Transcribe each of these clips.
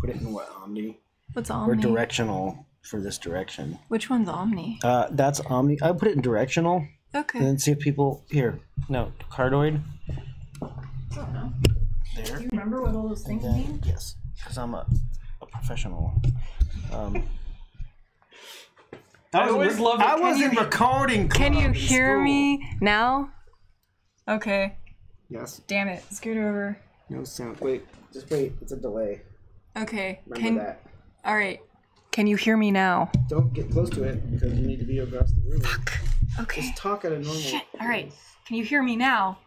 put it in what, Omni? What's Omni? Or directional for this direction. Which one's Omni? That's Omni. I put it in directional. Okay. And then see if people here. No, cardioid. I don't know. There. Do you remember what all those things mean? Yes, because I'm a professional. I always love it. I wasn't recording. Can you hear me now? Okay. Yes. Damn it. Scoot over. No sound. Wait. Just wait. It's a delay. Okay. Remember that. All right. Can you hear me now? Don't get close to it because you need to be across the room. Fuck. Okay. Just talk at a normal. Shit. All right. Can you hear me now?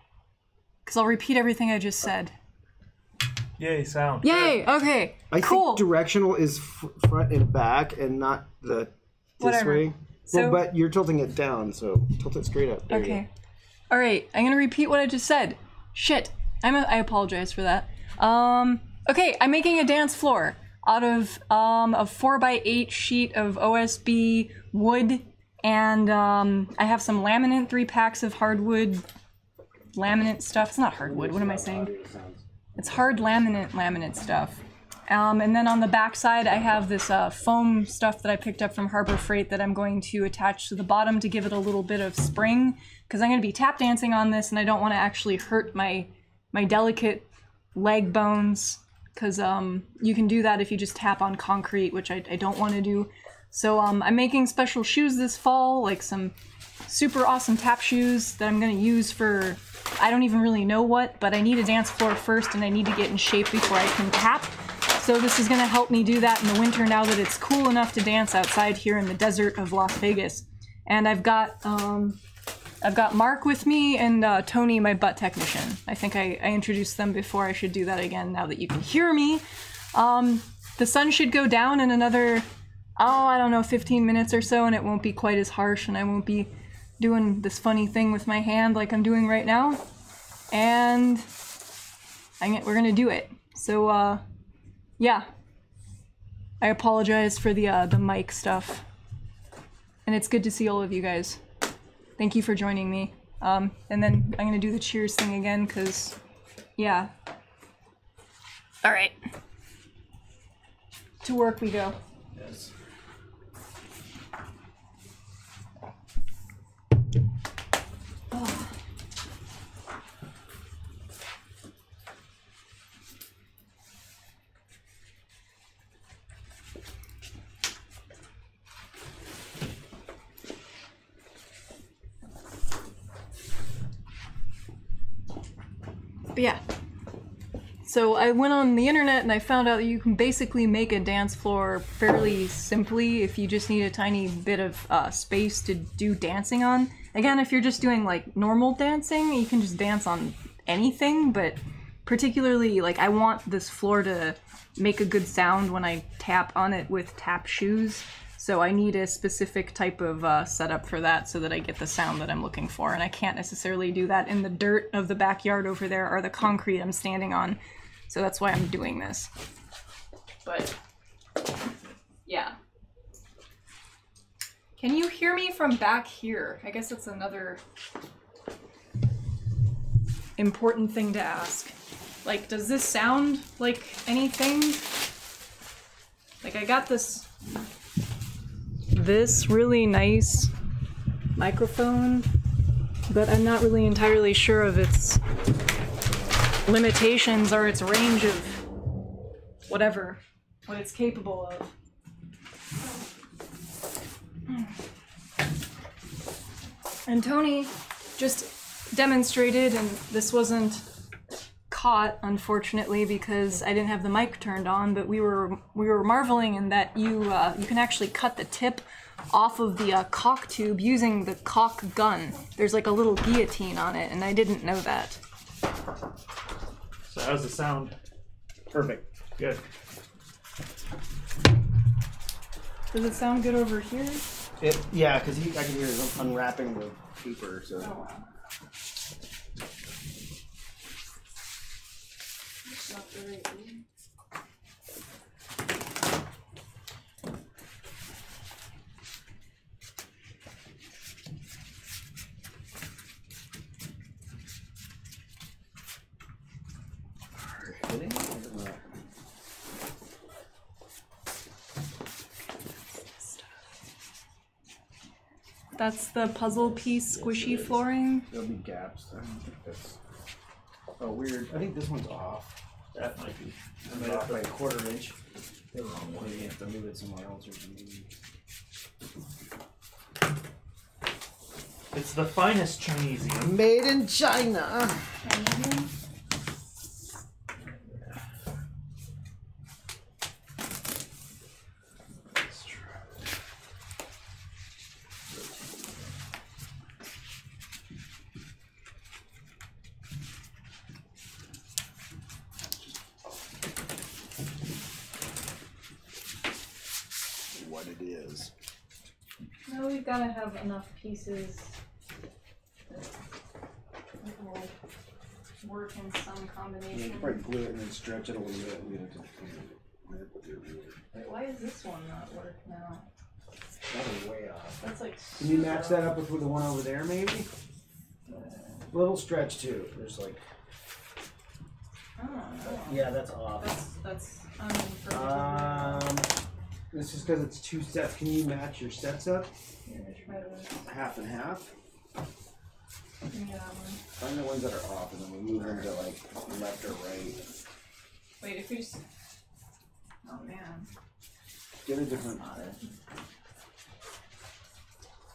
Because I'll repeat everything I just said. Yay, sound. Yay. Okay. I cool. think directional is front and back and not this Whatever. way. So, well, but you're tilting it down, so tilt it straight up. There okay. All right. I'm gonna repeat what I just said. Shit. I apologize for that. Okay. I'm making a dance floor out of a 4x8 sheet of OSB wood, and I have some laminate, 3 packs of hardwood laminate stuff. It's not hardwood. What am I saying? It's hard laminate stuff. And then on the back side, I have this foam stuff that I picked up from Harbor Freight that I'm going to attach to the bottom to give it a little bit of spring, because I'm going to be tap dancing on this, and I don't want to actually hurt my delicate leg bones, because you can do that if you just tap on concrete, which I don't want to do. So I'm making special shoes this fall, like some super awesome tap shoes that I'm going to use for, I don't even really know what, but I need a dance floor first, and I need to get in shape before I can tap. So this is going to help me do that in the winter now that it's cool enough to dance outside here in the desert of Las Vegas. And I've got Mark with me and Tony, my butt technician. I think I introduced them before. I should do that again now that you can hear me. The sun should go down in another, I don't know, 15 minutes or so, and it won't be quite as harsh, and I won't be doing this funny thing with my hand like I'm doing right now. And we're going to do it. So, yeah, I apologize for the mic stuff, and it's good to see all of you guys. Thank you for joining me. And then I'm gonna do the cheers thing again, cause, yeah. All right, to work we go. Yes. Oh. But yeah, so I went on the internet and I found out that you can basically make a dance floor fairly simply if you just need a tiny bit of space to do dancing on. Again, if you're just doing like normal dancing, you can just dance on anything, but particularly like I want this floor to make a good sound when I tap on it with tap shoes. So I need a specific type of setup for that so that I get the sound that I'm looking for. And I can't necessarily do that in the dirt of the backyard over there or the concrete I'm standing on. So that's why I'm doing this. But, yeah. Can you hear me from back here? I guess that's another important thing to ask. Like, does this sound like anything? Like, I got this really nice microphone, but I'm not really entirely sure of its limitations or its range of what it's capable of. And Tony just demonstrated, and this wasn't caught, unfortunately, because I didn't have the mic turned on, but we were marveling in that you can actually cut the tip off of the caulk tube using the caulk gun. There's like a little guillotine on it, and I didn't know that. So how's the sound? Perfect. Good. Does it sound good over here? Yeah, because I can hear him unwrapping the paper. So. Oh, wow. That's not the right way. That's the puzzle piece squishy flooring. There'll be gaps. I don't think that's. Oh, weird. I think this one's off. That might be. I made it off by a quarter-inch. The wrong one. Maybe you have to move it somewhere else or something. It's the finest Chinesium. Made in China. What it is. No, we've got to have enough pieces that will work in some You combination. can probably glue it and then stretch it a little bit. Wait, why is this one not work now? That is way off. That's like. Can you match that up with the one over there, maybe? Little stretch too. There's like. I don't know. Yeah, that's off. That's This is because it's 2 sets. Can you match your sets up? Here, try to Half and half. give me that one. Find the ones that are off, and then we move them to like left or right. Wait, if we just. Oh man. Get a different. Not it.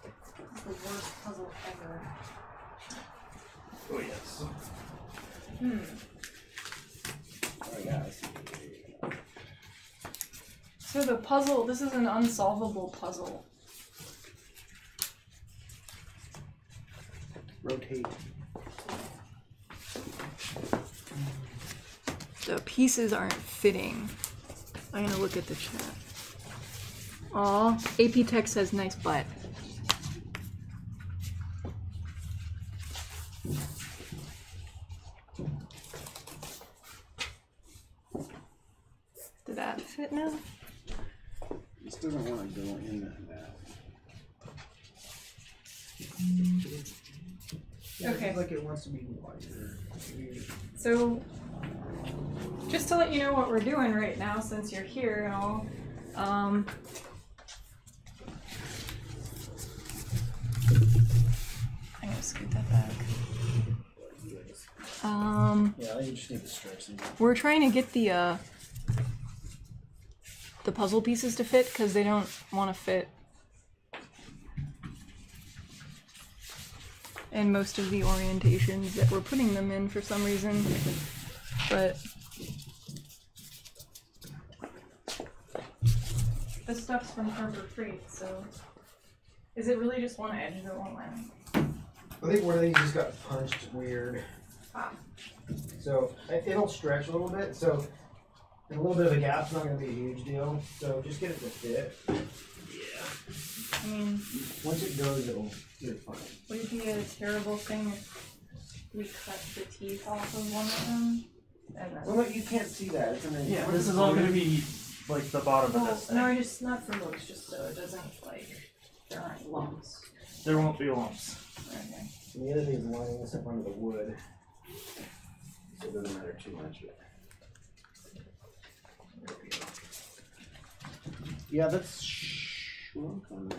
It's the worst puzzle ever. Oh yes. Oh yeah. I see. So the puzzle, this is an unsolvable puzzle. Rotate. The pieces aren't fitting. I'm gonna look at the chat. Aw, AP Tech says nice butt. Did that fit now? This doesn't want to go in that. Okay. It's like it wants to be wider. So, just to let you know what we're doing right now, since you're here and all, I'm gonna scoot that back. Yeah, you just need to stretch them. We're trying to get the puzzle pieces to fit because they don't want to fit in most of the orientations that we're putting them in for some reason. But this stuff's from Harbor Freight, so is it really just one edge that won't land? I think one of these just got punched weird. Ah. So it'll stretch a little bit. So a little bit of a gap's not going to be a huge deal. So just get it to fit. Yeah. I mean, Once it goes, you're fine. would it be a terrible thing if we cut the teeth off of one of them? And then... Well, no, you can't see that. It's in the, Yeah, this is all going to be like the bottom of this thing. No, just not for looks, just so it doesn't, like, there aren't lumps. There won't be lumps. Okay. And the other thing is lining this up under the wood. So it doesn't matter too much. There we go. Yeah, that's shrunk on there.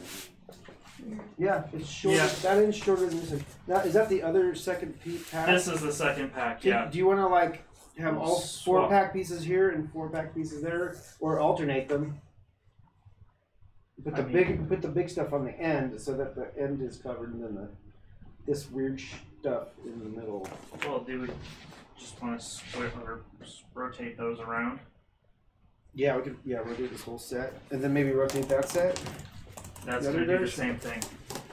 Yeah, it's short. Yeah. That is shorter than this one. Now, is that the other second pack? This is the second pack, yeah. Do you want to like have all Swap. 4-pack pieces here and 4-pack pieces there, or alternate them? Put the big stuff on the end so that the end is covered, and then this weird stuff in the middle. Well, do we just want to split or rotate those around? Yeah, we could. Yeah, rotate this whole set, and then maybe rotate that set. That's The going other to do the direction? same thing.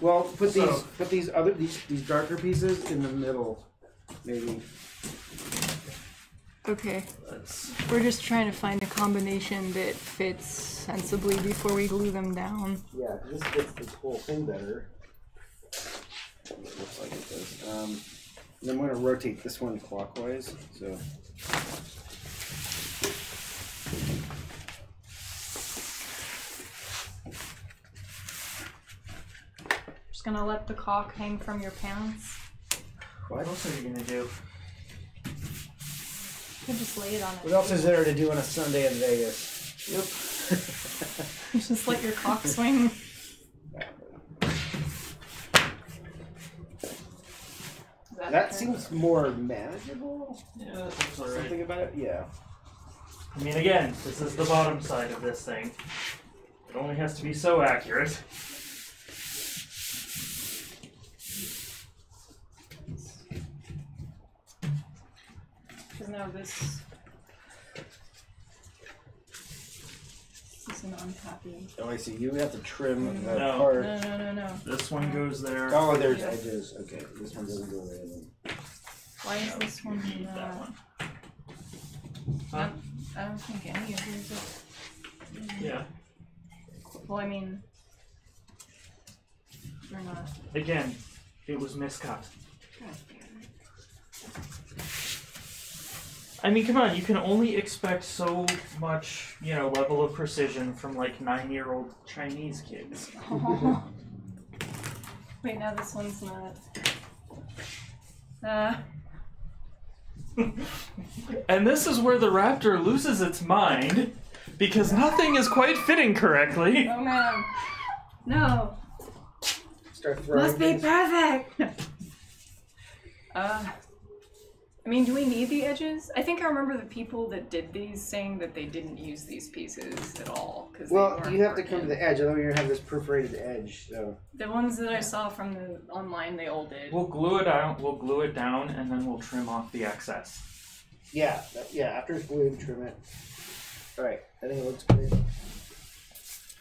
Well, put So- these darker pieces in the middle, maybe. Okay, Let's, we're just trying to find a combination that fits sensibly before we glue them down. Yeah, 'cause this fits this whole thing better. It looks like it does. And I'm going to rotate this one clockwise. So. Just gonna let the caulk hang from your pants. what else are you going to do? You could just lay it on it. What else is there to do on a Sunday in Vegas? Just let your caulk swing. That seems more manageable. Yeah, that seems alright. Something about it, yeah. I mean, again, this is the bottom side of this thing. It only has to be so accurate. Because now this is an unhappy. Oh, I see. You have to trim the No. part. No. This one goes there. Oh, there's edges. Okay, this one doesn't go there then. Why is this one Need that not? one. Huh? I don't think any of these are. Yeah. Well, I mean, they're not. Again, it was miscut. God damn it. I mean, come on, you can only expect so much, level of precision from like 9-year-old Chinese kids. Oh. Wait, now this one's not. And this is where the raptor loses its mind because nothing is quite fitting correctly. Oh man. No. Start throwing Must be things. perfect. I mean, do we need the edges? I think I remember the people that did these saying that they didn't use these pieces at all. Cause Well, they weren't you have to come to working. the edge. Otherwise, you're gonna have this perforated edge. So The ones that I saw from the online, they all did. We'll glue it out, we'll glue it down, and then we'll trim off the excess. yeah, after it's glued, trim it. All right, I think it looks good.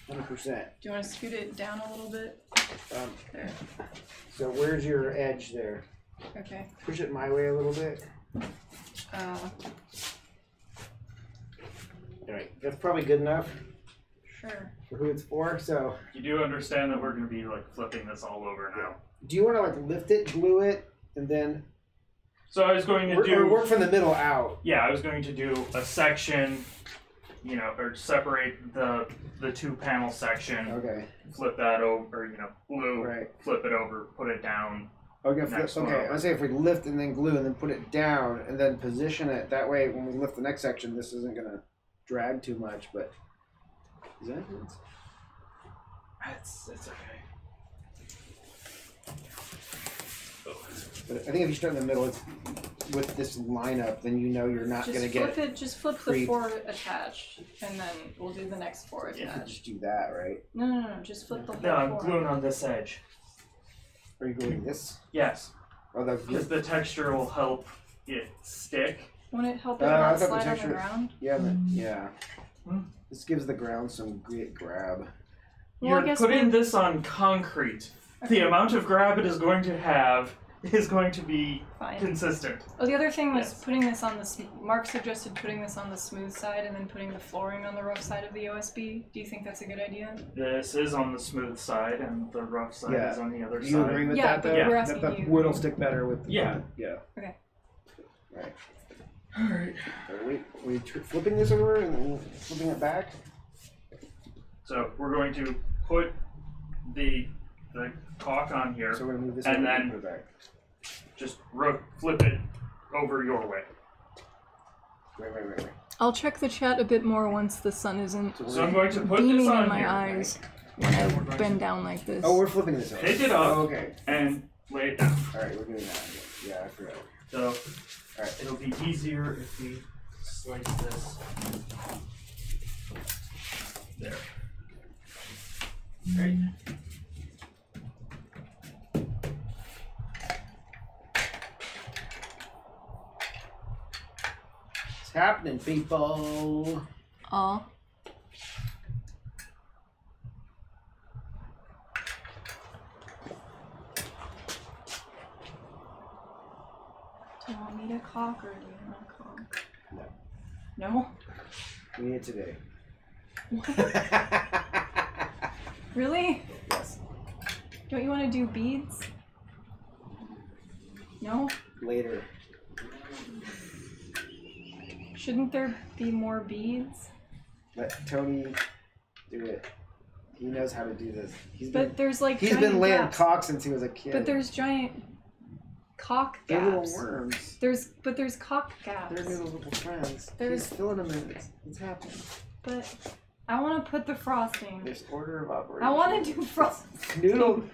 100%. Do you want to scoot it down a little bit? There. So where's your edge there? Okay. Push it my way a little bit. All right, that's probably good enough Sure. for who it's for. So, You do understand that we're going to be like flipping this all over now. do you want to like lift it, glue it, and then So I was going to or work from the middle out? Yeah, I was going to do a section, or separate the two panel section, Okay. flip that over, glue, Right. flip it over, put it down. Okay. Next one Okay. over. I say if we lift and then glue and then put it down and then position it that way, when we lift the next section, this isn't gonna drag too much. But is that good? It's okay. But I think if you start in the middle, it's with this lineup, then you know you're not Just gonna flip get. it. Just flip the creep. 4 attached, and then we'll do the next 4 You could attached. just do that, right? No. Just flip the whole No, I'm 4. gluing on this edge. Are you going this? Yes, Oh, the because the texture will help it stick. Won't it help it I not thought the slide on texture- the ground? yeah. Hmm. This gives the ground some great grab. Well, I You're guess putting we're- this on concrete. Okay. The amount of grab it is going to have is going to be Fine. consistent. Oh, the other thing was Yes. putting this on the. Mark suggested putting this on the smooth side and then putting the flooring on the rough side of the OSB. Do you think that's a good idea? This is on the smooth side, and the rough side Yeah. is on the other Do you agree side. with Yeah, that but though? we're That asking the you. wood will stick better with the Yeah. Yeah. Okay. Right. Alright. Are we flipping this over and then flipping it back? So we're going to put the caulk on here, So we're gonna move this And over then- and put it back. just flip it over your way. Right. I'll check the chat a bit more once the sun isn't So I'm going to put beaming this on in my here, eyes when And I we're going bend to- down like this. Oh, we're flipping this over. Take it up. Oh, okay. and lay it down. All right, we're doing that. Yeah, I forgot. So Alright. it'll be easier if we slice this. There. Right. It's happening, people. Aw. Do you want me to caulk or do you want to caulk? No. No? We need it today. Really? Yes. Don't you want to do beads? No? Later. Shouldn't there be more beads? Let Tony do it. He knows how to do this. But there's like He's giant been laying gaps. cock since he was a kid. But there's giant cock They're little gaps. worms. There's cock gaps. They're little friends. There's- He's filling them in. It's happening. But I want to put the frosting. There's order of operations. I want to do frosting.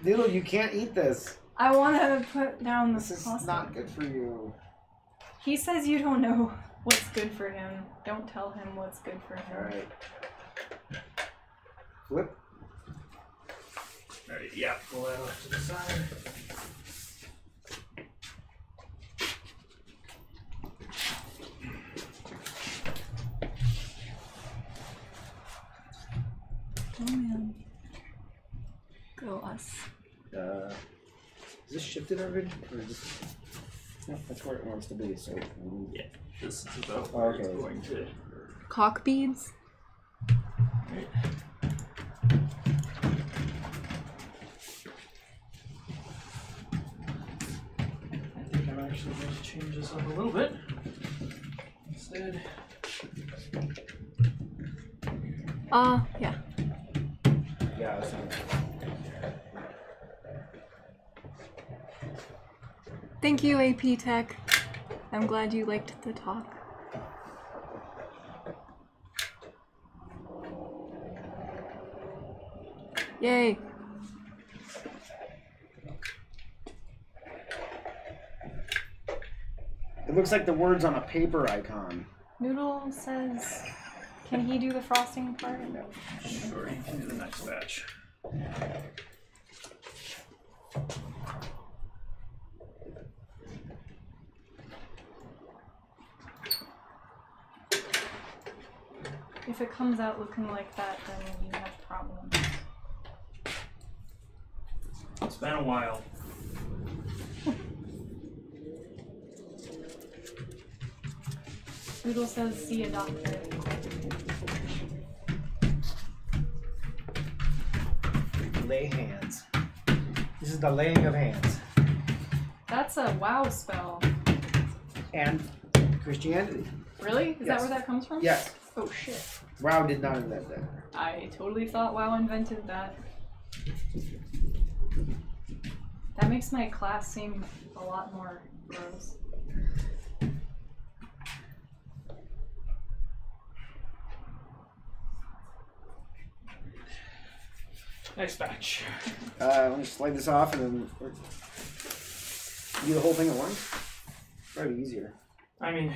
Noodle, you can't eat this. I want to put down the This is costume. not good for you. He says you don't know what's good for him. Don't tell him what's good for him. Alright. Flip. Alright, yeah, pull that off to the side. Oh man. Go us. Is this shifted already? Or is this... No, that's where it wants to be, so... Yeah, this is about Oh, where okay. it's going to. Cock beads? Right. I think I'm actually going to change this up a little bit. Instead. Yeah. Yeah, that's not... Thank you, AP Tech. I'm glad you liked the talk. Yay. It looks like the words on a paper icon. Noodle says, can he do the frosting part? No. Sure, you can do the next batch. If it comes out looking like that, then you have problems. It's been a while. Noodle says, see a doctor. Lay hands. This is the laying of hands. That's a wow spell. And Christianity. Really? Is that Yes. where that comes from? Yes. Oh shit. WoW did not invent that. I totally thought WoW invented that. That makes my class seem a lot more gross. Next batch. Let me slide this off and then do the whole thing at once. Probably easier. I mean,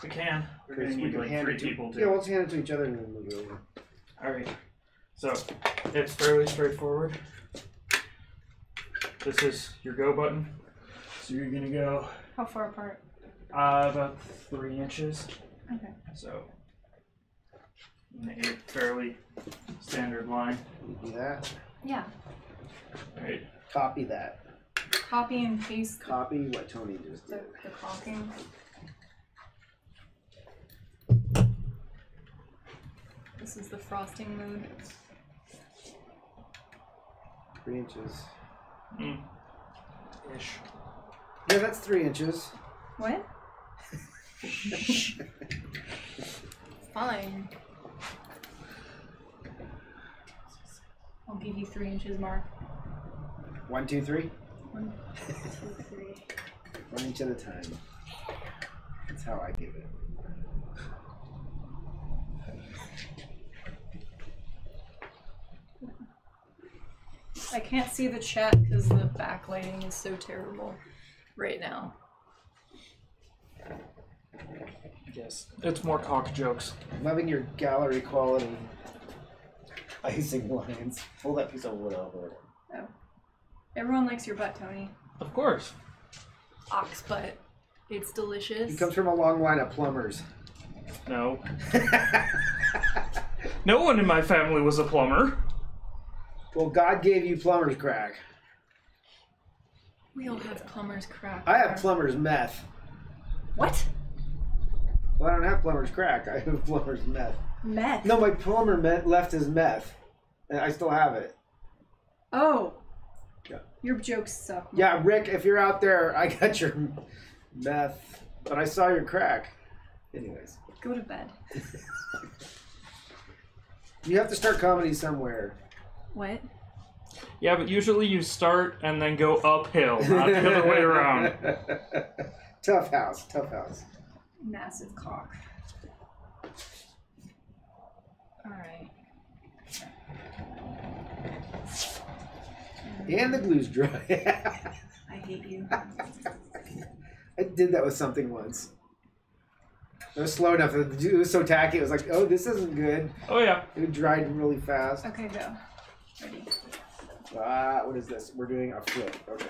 we can. We're gonna need like 3 people to. Yeah, we'll just hand it to each other and then we'll go over. Alright. So, it's fairly straightforward. This is your go button. So you're gonna go How far apart? about 3 inches. Okay. So, in a fairly standard line. Do that. Yeah. Right. Copy that. Copy and paste Copy what Tony just the, did. the caulking. This is the frosting mode. 3 inches. Ish. Yeah, that's 3 inches. What? Fine. I'll give you 3 inches, Mark. 1, 2, 3. 1, 2, 3. 1 inch at a time. That's how I give it. I can't see the chat because the backlighting is so terrible right now. Yes. It's more cock jokes. Loving your gallery quality icing lines. Pull that piece of wood over it. Oh. Everyone likes your butt, Tony. Of course. Ox butt. It's delicious. He comes from a long line of plumbers. No. No one in my family was a plumber. Well, God gave you plumber's crack. We all have plumber's crack. I have plumber's meth. What? Well, I don't have plumber's crack. I have plumber's meth. Meth? No, my plumber left his meth. And I still have it. Oh. Yeah. Your jokes suck. Yeah, Rick, if you're out there, I got your meth. But I saw your crack. Anyways. Go to bed. You have to start comedy somewhere. What? Yeah, but usually you start and then go uphill, not the other way around. Tough house, tough house. Massive cock. Alright. And the glue's dry. I hate you. I did that with something once. It was slow enough. It was so tacky. It was like, oh, this isn't good. Oh yeah. It dried really fast. Okay, go. Ready. What is this? We're doing a flip. Okay.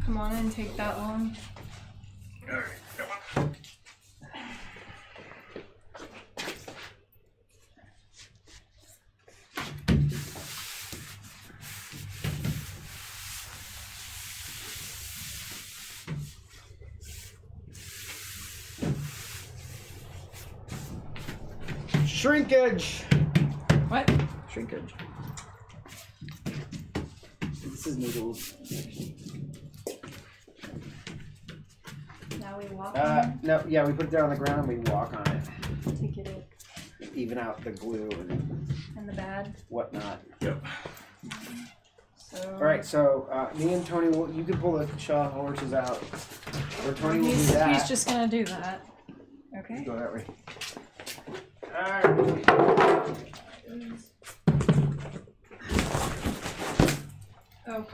Come on and take that one. All right, come on. Shrinkage. What? Shrinkage. This is noodles. Now we walk on No, yeah, we put it down on the ground and we walk on it. to get it Even out the glue and the bad. whatnot. Yep. So. All right, so me and Tony, you can pull the shaw horses out, or Tony will do that. He's just gonna do that. Okay. Go that way. Oh.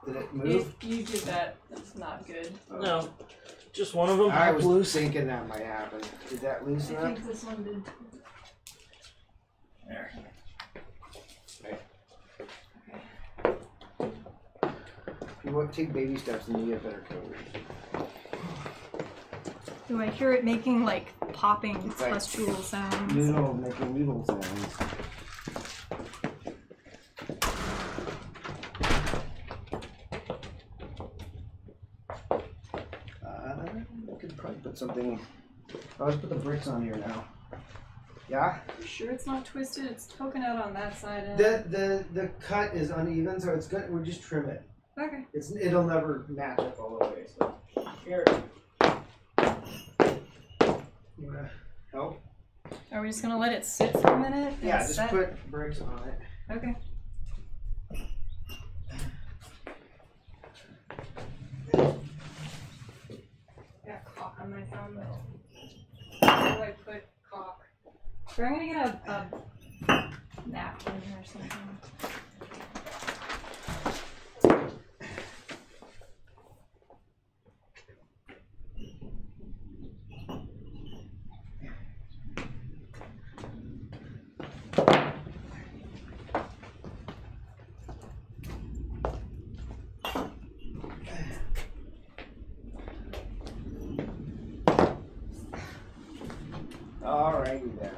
Did it move? You did that. That's not good. No, just one of them. I was thinking that might happen. Did that loosen I up? think this one did. There. You want to take baby steps and you get better coverage. Do I hear it making like popping It's like pustule sounds? Noodle making noodle sounds. I could probably put something. Let's put the bricks on here now. Yeah. You sure it's not twisted? It's poking out on that side. And... The cut is uneven, so it's good. We'll just trim it. Okay. It'll never match up all the way. So here. You wanna help? Are we just gonna let it sit for a minute? and Yeah, just set? put bricks on it. Okay. Got caulk on my thumb. Where do I put caulk? So I'm gonna get a napkin or something. Alrighty then.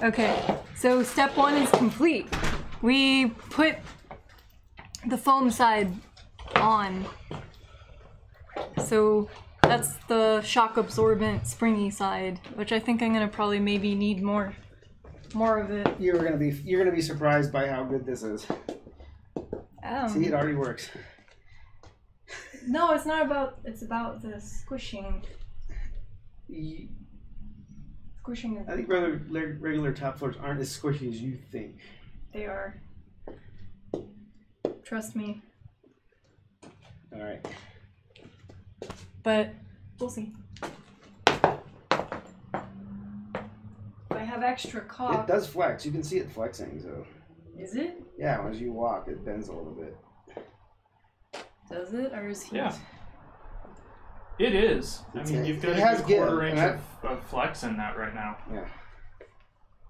Okay, so step one is complete. We put the foam side on. So that's the shock absorbent springy side, which I think I'm gonna probably maybe need more of it. You're gonna be surprised by how good this is. See, it already works. No, it's not about. It's about the squishing. Squishing. I think regular top floors aren't as squishy as you think. They are. Trust me. All right. But we'll see. If I have extra caulk. It does flex. You can see it flexing. So. Is it? Yeah, as you walk, it bends a little bit. Does it, or is he? Yeah. It is. I mean, you've got a good quarter inch of flex in that right now. Yeah.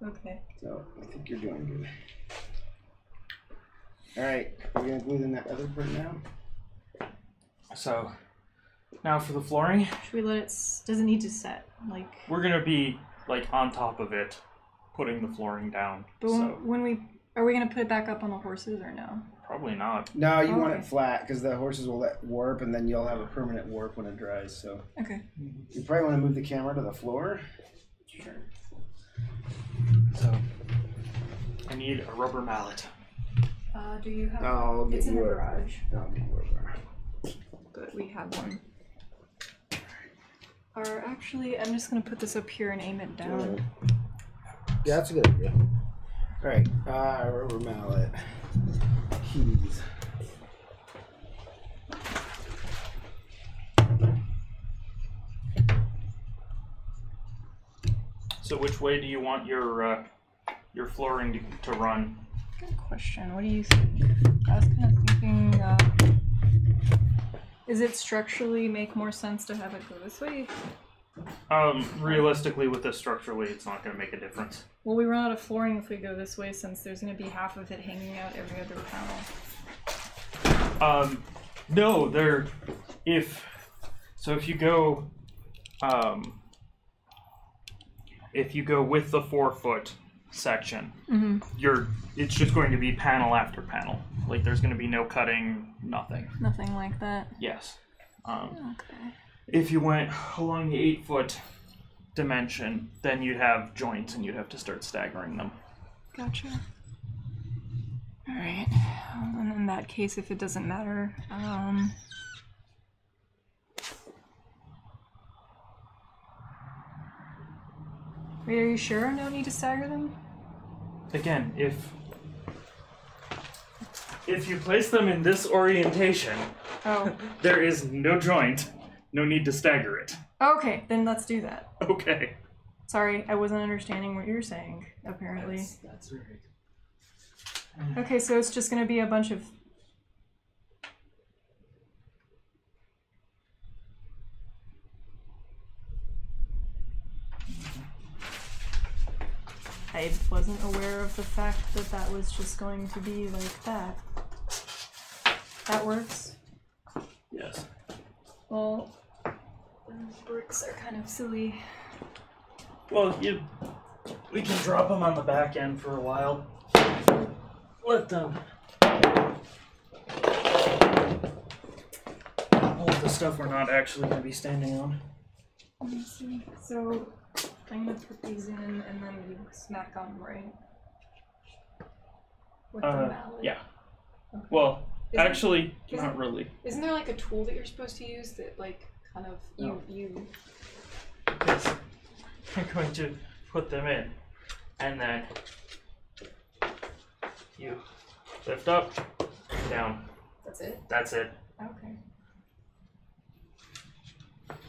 Okay. So I think you're doing good. All right, we're gonna glue in that other part now. So now for the flooring, Should we let it? Does it need to set? Like. we're gonna be like on top of it, putting the flooring down. But So when we are we gonna put it back up on the horses or no? probably not. No, you want Okay. it flat because the horses will let warp, and then you'll have a permanent warp when it dries. So Okay. you probably want to move the camera to the floor. Sure. So I need a rubber mallet. Do you have? I'll get It's in the you a. garage. I'll get you a. Good. but we have one. Or actually, I'm just gonna put this up here and aim it down. Yeah, that's a good idea. Alright, rubber mallet. Keys. So which way do you want your flooring to run? Good question. What do you think? I was kind of thinking, is it structurally make more sense to have it go this way? Realistically, with this structurally, it's not going to make a difference. Well, we run out of flooring if we go this way, since there's going to be half of it hanging out every other panel. No, if you go, with the 4-foot section, it's just going to be panel after panel. Like, there's going to be no cutting, nothing. Nothing like that. Yes. Okay. If you went along the 8-foot dimension, then you'd have joints and you'd have to start staggering them. Gotcha. Alright. And in that case, if it doesn't matter, wait, are you sure? No need to stagger them? Again, if you place them in this orientation, there is no joint, no need to stagger it. Okay, then let's do that. Okay. Sorry, I wasn't understanding what you're saying, apparently. That's right. Okay, so it's just gonna be a bunch of... I wasn't aware of the fact that that was just going to be like that. That works. Yes. Well, those bricks are kind of silly. Well, we can drop them on the back end for a while. Let them hold the stuff we're not actually going to be standing on. Let me see. So I'm gonna put these in, and then you smack on them, right? With the mallet. Yeah. Okay. Well, actually, isn't- not really. Isn't there like a tool that you're supposed to use that, like, kind of you? Because I'm going to put them in, and then you lift up, down. That's it. That's it. Okay.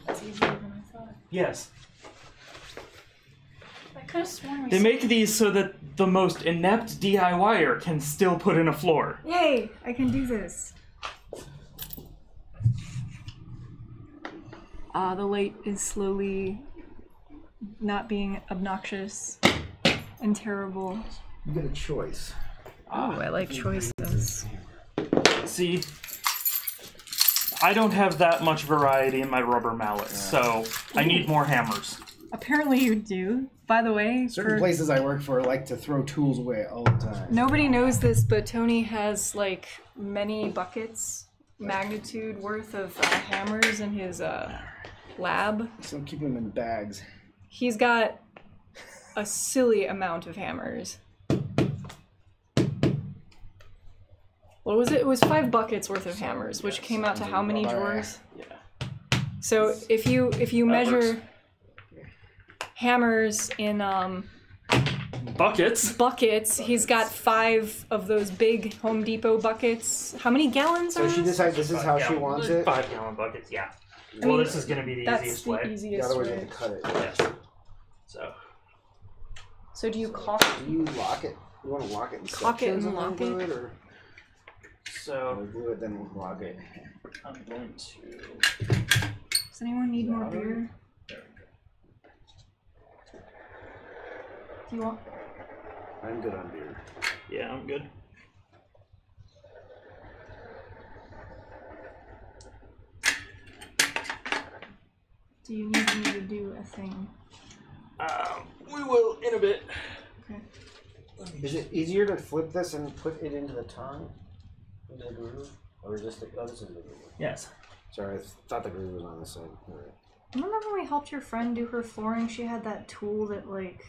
That's easier than I thought. Yes. I could have sworn we. They make these so that the most inept DIYer can still put in a floor. Yay! I can do this. The light is slowly not being obnoxious and terrible. You get a choice. Oh, I like choices. See, I don't have that much variety in my rubber mallet, so I need more hammers. Apparently you do. By the way, Certain places I work for like to throw tools away all the time. nobody knows this, but Tony has like many buckets, magnitude worth of hammers in his lab. So keep them in bags. He's got a silly amount of hammers. What was it? It was 5 buckets worth of hammers, which came out to how many drawers? Yeah. So if you measure works. hammers in buckets, he's got 5 of those big Home Depot buckets. How many gallons are So she decides this is how she wants it. 5-gallon buckets, yeah. I Well, mean, this is going to be the that's easiest the way. The easiest other way way. to cut it. Yes. So do you caulk? Do you lock it? You want to lock it in Caulk it sections and and then lock glue it? it, or So glue it then lock it? I'm going to. Does anyone need more beer? There we go. Do you want? I'm good on beer. Yeah, I'm good. Do you need me to do a thing? We will in a bit. Okay. Is it easier to flip this and put it into the tongue? Into the groove? Or is this the... Oh, this is the groove. Yes. Sorry, I thought the groove was on this side. All right. Remember when we helped your friend do her flooring? She had that tool that, like...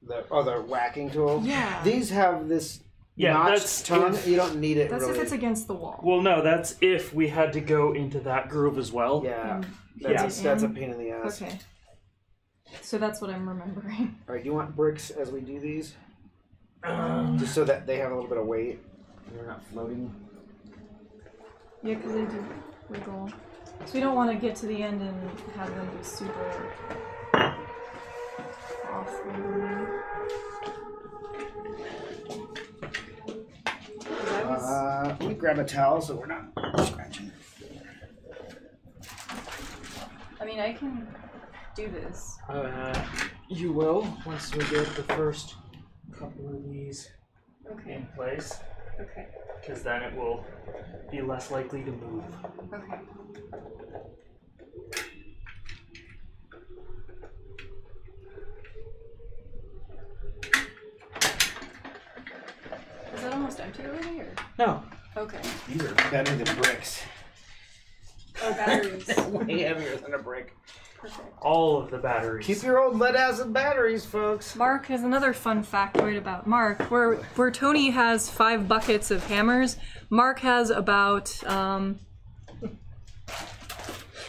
The whacking tool? Yeah. These have this Yeah, notched that's tongue. if, You don't need it That's really. if it's against the wall. well, no, that's if we had to go into that groove as well. Yeah, Yeah. that's a pain in the ass. Okay. So that's what I'm remembering. All right, do you want bricks as we do these? Just so that they have a little bit of weight and they're not floating. Yeah, because they do wiggle. So we don't want to get to the end and have them be super off. Let me grab a towel so we're not scratching. I mean, I can do this. You will once we get the first couple of these in place, Okay. because then it will be less likely to move. Okay. Is that almost empty already, or? No. Okay. These are better than bricks. Oh, batteries. Way heavier than a brick. Perfect. All of the batteries. Keep your old lead acid batteries, folks. Mark has another fun factoid about Mark. Where Tony has 5 buckets of hammers, Mark has about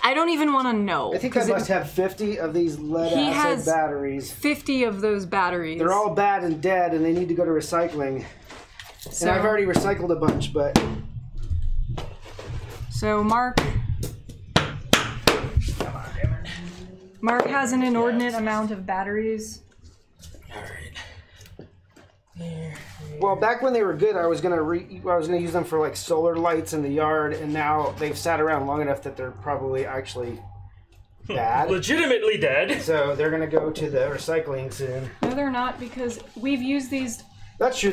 I don't even want to know. I think I must have 50 of these lead He acid has batteries. 50 of those batteries. They're all bad and dead, and they need to go to recycling. So, And I've already recycled a bunch, but so Mark has an inordinate amount of batteries. All right. There. well, back when they were good, I was gonna use them for like solar lights in the yard, and now they've sat around long enough that they're probably actually bad. Legitimately dead. So they're gonna go to the recycling soon. No, they're not, because we've used these That's true.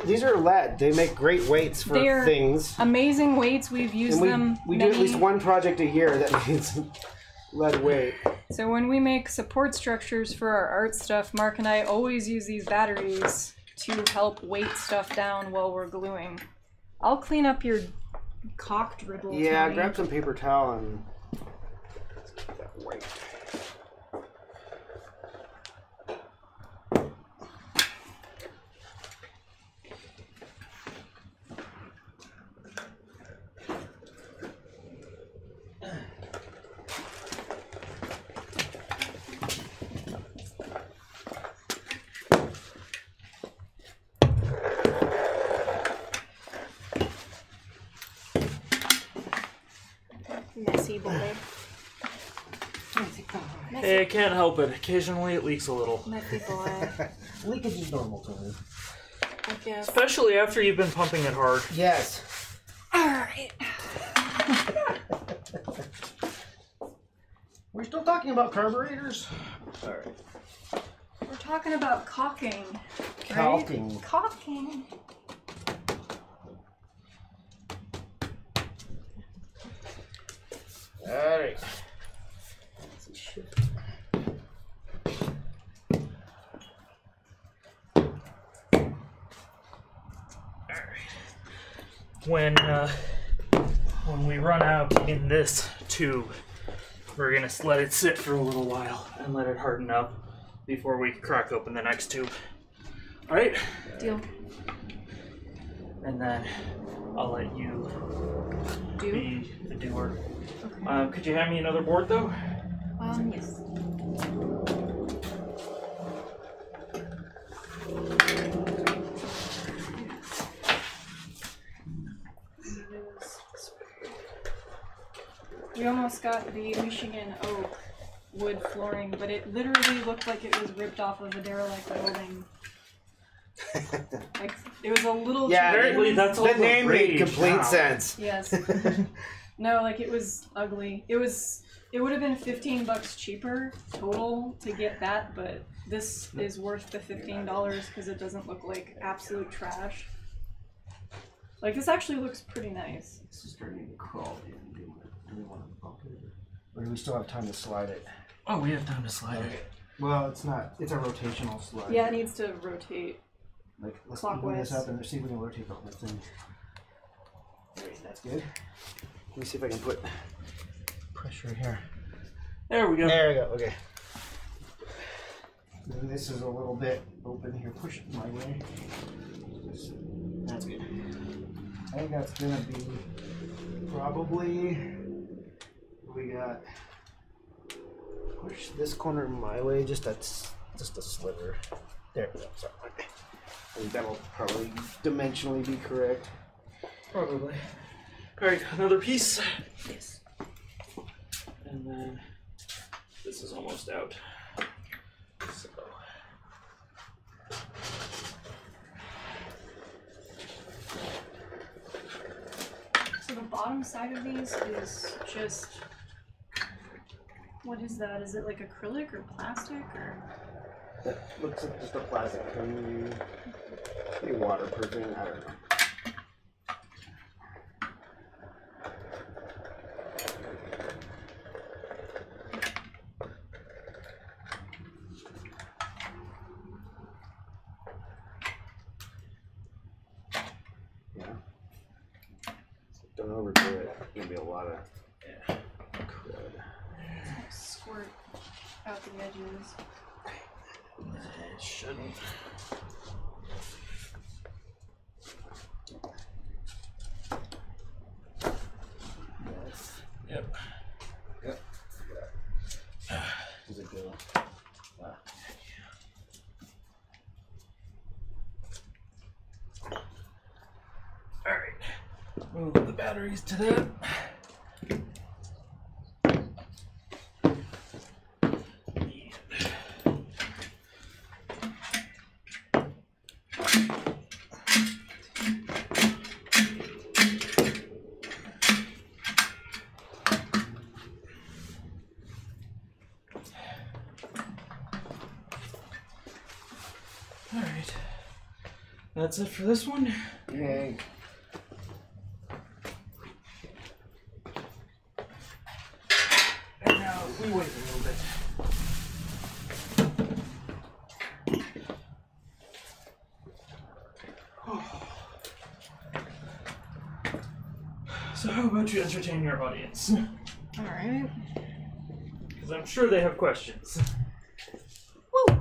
These are lead. They make great weights for They're things. amazing weights. We've used And them. we do at least one project a year that needs lead weight. So when we make support structures for our art stuff, Mark and I always use these batteries to help weight stuff down while we're gluing. I'll clean up your cock dribble. Yeah, Tony. grab some paper towel and let's keep that weight. Messy boy. Hey, I can't help it. Occasionally it leaks a little. Messy boy. Leakage is normal, Tony. I guess. Especially after you've been pumping it hard. Yes. Alright. We're still talking about carburetors? Alright. We're talking about caulking. Caulking. Right? Caulking. Alright. When we run out in this tube, we're gonna let it sit for a little while and let it harden up before we crack open the next tube. All right? Deal. And then I'll let you Do? be the doer. Okay. Could you hand me another board though? Yes. We almost got the Michigan oak wood flooring, but it literally looked like it was ripped off of a derelict building. Like, it was a little Apparently that's all the name made rage complete now. sense. Yes. No, like, it was ugly. It would have been $15 cheaper total to get that, but this is worth the $15 because it doesn't look like absolute trash. Like, this actually looks pretty nice. This is starting to crawl in. Do we want to bump it? Or do we still have time to slide it? Oh, we have time to slide it. Well, it's not. It's a rotational slide. Yeah, it needs to rotate. Like, let's open Clockwise. this up and see if we can rotate the whole thing. Alright, that's good. Let me see if I can put pressure here. There we go. There we go, okay. This is a little bit open here. Push it my way. I think that's gonna be probably, we got, push this corner my way, just a sliver. There we go, sorry. I think that'll probably dimensionally be correct. Probably. Alright, another piece. Yes. And then this is almost out. So. So the bottom side of these is just, what is that? Is it like acrylic or plastic or? That looks like just a plastic thing. Maybe waterproofing, I don't know. Don't overdo it. It's gonna be a lot of crud. Squirt out the edges. It shouldn't. Yep. Yep. Does it go? Alright. Move the batteries to that. Alright. That's it for this one. Yay. And now we wait a little bit. So how about you entertain your audience? Alright. Because I'm sure they have questions. Woo!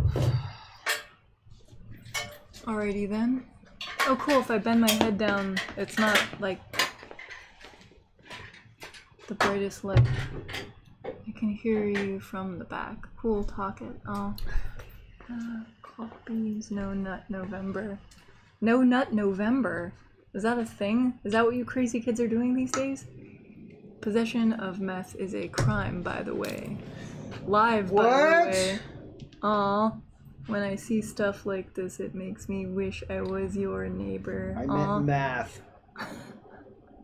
Alrighty then. Oh cool, if I bend my head down, it's not like the brightest light. I can hear you from the back. Cool, talk it. Oh. Coffees, no nut November. No nut November? Is that a thing? Is that what you crazy kids are doing these days? Possession of meth is a crime, by the way. Live, by the way. Aw. When I see stuff like this, it makes me wish I was your neighbor. I meant math.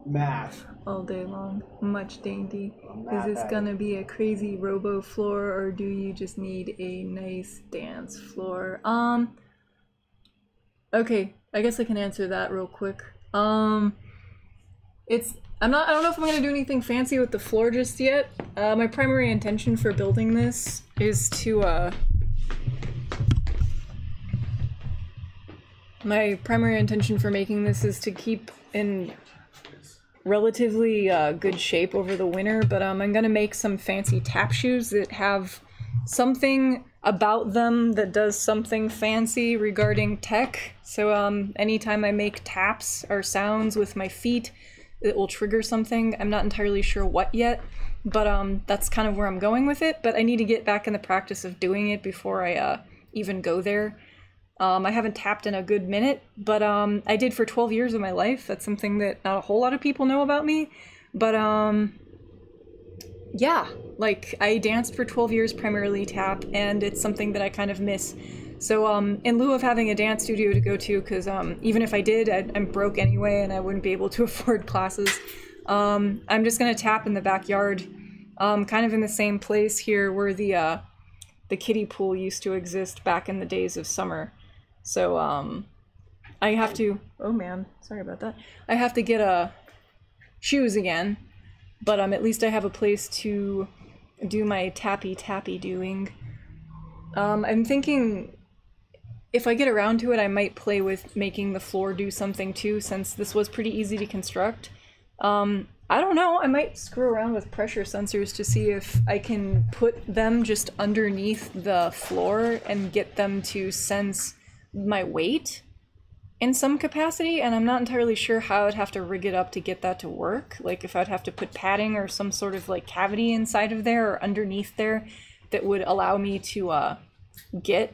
Math. All day long. Much dainty. Math Is this gonna be a crazy robo floor, or do you just need a nice dance floor? Okay, I guess I can answer that real quick. I don't know if I'm gonna do anything fancy with the floor just yet. My primary intention for building this is to, my primary intention for making this is to keep in relatively good shape over the winter, but I'm gonna make some fancy tap shoes that have something about them that does something fancy regarding tech. So anytime I make taps or sounds with my feet, it will trigger something. I'm not entirely sure what yet, but that's kind of where I'm going with it. But I need to get back in the practice of doing it before I even go there. I haven't tapped in a good minute, but I did for 12 years of my life. That's something that not a whole lot of people know about me. But yeah, like I danced for 12 years, primarily tap, and it's something that I kind of miss. So in lieu of having a dance studio to go to, because even if I did, I'm broke anyway and I wouldn't be able to afford classes, I'm just gonna tap in the backyard, kind of in the same place here where the kiddie pool used to exist back in the days of summer. So I have to, oh man, sorry about that. I have to get shoes again, but at least I have a place to do my tappy doing. I'm thinking if I get around to it, I might play with making the floor do something too, since this was pretty easy to construct. I don't know, I might screw around with pressure sensors to see if I can put them just underneath the floor and get them to sense my weight. in some capacity, and I'm not entirely sure how I'd have to rig it up to get that to work. Like if I'd have to put padding or some sort of like cavity inside of there or underneath there that would allow me to get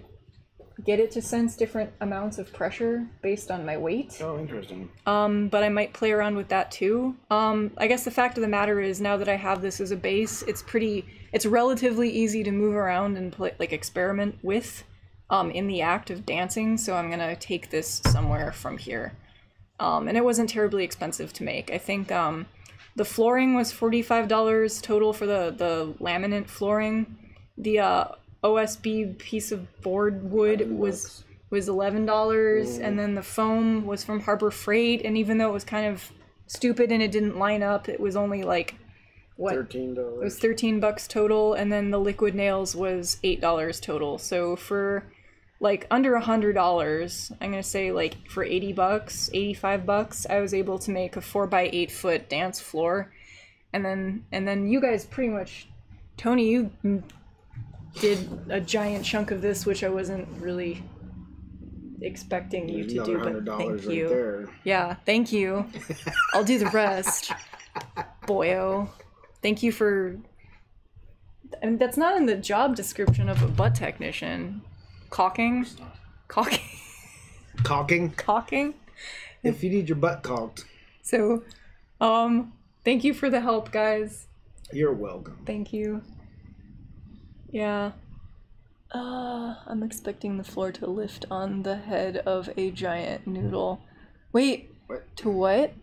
it to sense different amounts of pressure based on my weight. Oh, interesting. But I might play around with that too. I guess the fact of the matter is, now that I have this as a base, it's relatively easy to move around and play, like experiment with in the act of dancing, so I'm gonna take this somewhere from here. And it wasn't terribly expensive to make. I think the flooring was $45 total for the laminate flooring. The OSB piece of board wood was $11, and then the foam was from Harbor Freight, and even though it was kind of stupid and it didn't line up, it was only like, what? $13. It was $13 total, and then the liquid nails was $8 total. So for like under $100, I'm gonna say like for $80, $85, I was able to make a 4x8 foot dance floor. And then you guys pretty much, Tony, you did a giant chunk of this, which I wasn't really expecting you to do, but thank you. Right there. Yeah, thank you. I'll do the rest. Boyo. Thank you for... I mean, that's not in the job description of a butt technician. Caulking? Caulking? Caulking? Caulking? If you need your butt caulked. So, thank you for the help, guys. You're welcome. Thank you. Yeah. I'm expecting the floor to lift on the head of a giant noodle. Wait, What? to what?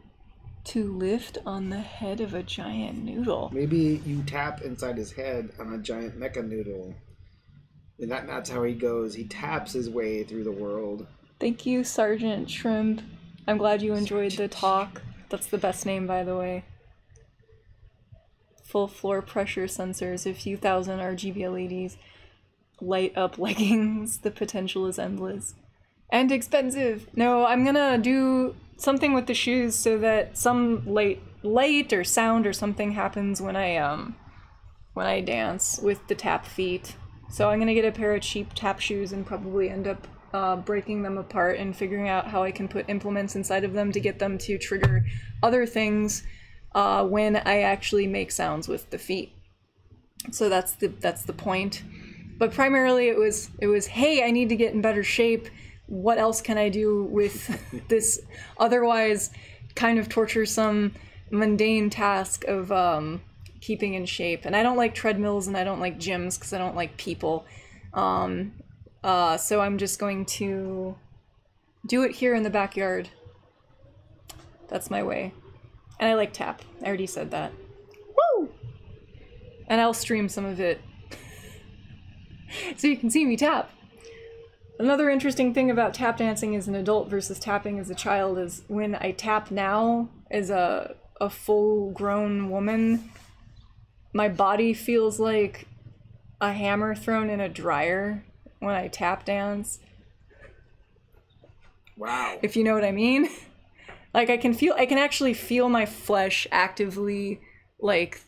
To lift on the head of a giant noodle. Maybe you tap inside his head on a giant mecha noodle. And that's how he goes. He taps his way through the world. Thank you, Sergeant Shrimp. I'm glad you enjoyed the talk. That's the best name, by the way. Full floor pressure sensors, a few thousand RGB LEDs, light up leggings. The potential is endless. And expensive. No, I'm gonna do something with the shoes so that some light or sound or something happens when I dance with the tap feet. So I'm gonna get a pair of cheap tap shoes and probably end up breaking them apart and figuring out how I can put implements inside of them to get them to trigger other things when I actually make sounds with the feet. So that's the point. But primarily it was, hey, I need to get in better shape. What else can I do with this otherwise kind of torturesome, mundane task of keeping in shape? And I don't like treadmills and I don't like gyms because I don't like people. So I'm just going to do it here in the backyard. That's my way. And I like tap. I already said that. Woo! And I'll stream some of it so you can see me tap. Another interesting thing about tap dancing as an adult versus tapping as a child is when I tap now as a full-grown woman, my body feels like a hammer thrown in a dryer when I tap dance. Wow. If you know what I mean. Like I can actually feel my flesh actively like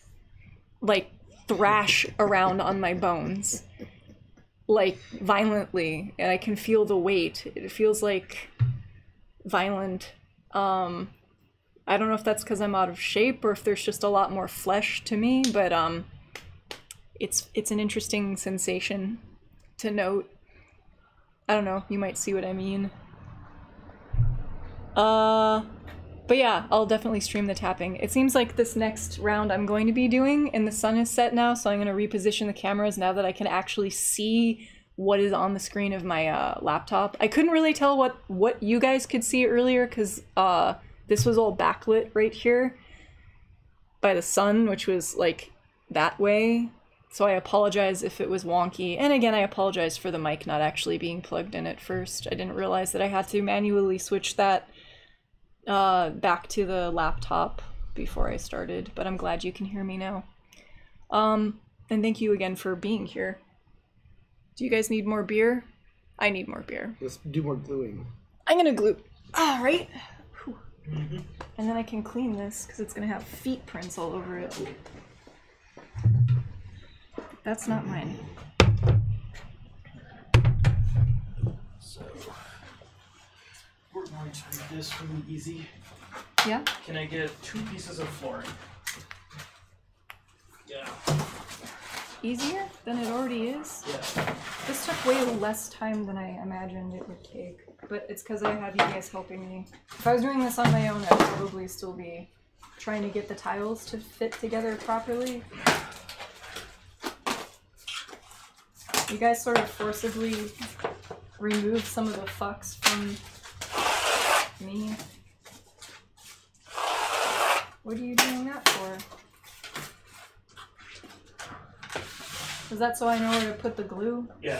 thrash around on my bones. Like violently, and I can feel the weight. It feels like violent. I don't know if that's because I'm out of shape or if there's just a lot more flesh to me, but it's an interesting sensation to note. I don't know, you might see what I mean. But yeah, I'll definitely stream the tapping. It seems like this next round I'm going to be doing, and the sun is set now, so I'm going to reposition the cameras now that I can actually see what is on the screen of my laptop. I couldn't really tell what you guys could see earlier because this was all backlit right here by the sun, which was like that way. So I apologize if it was wonky. And again, I apologize for the mic not actually being plugged in at first. I didn't realize that I had to manually switch that back to the laptop before I started, but I'm glad you can hear me now. And thank you again for being here. Do you guys need more beer? I need more beer. Let's do more gluing. I'm gonna glue. All right. Mm-hmm. And then I can clean this because it's gonna have feet prints all over it. That's not mine. So we're going to make this really easy. Yeah? Can I get 2 pieces of flooring? Yeah. Easier than it already is? Yeah. This took way less time than I imagined it would take, but it's because I have you guys helping me. If I was doing this on my own, I'd probably still be trying to get the tiles to fit together properly. You guys sort of forcibly remove some of the fucks from me. What are you doing that for? Is that so I know where to put the glue? Yeah.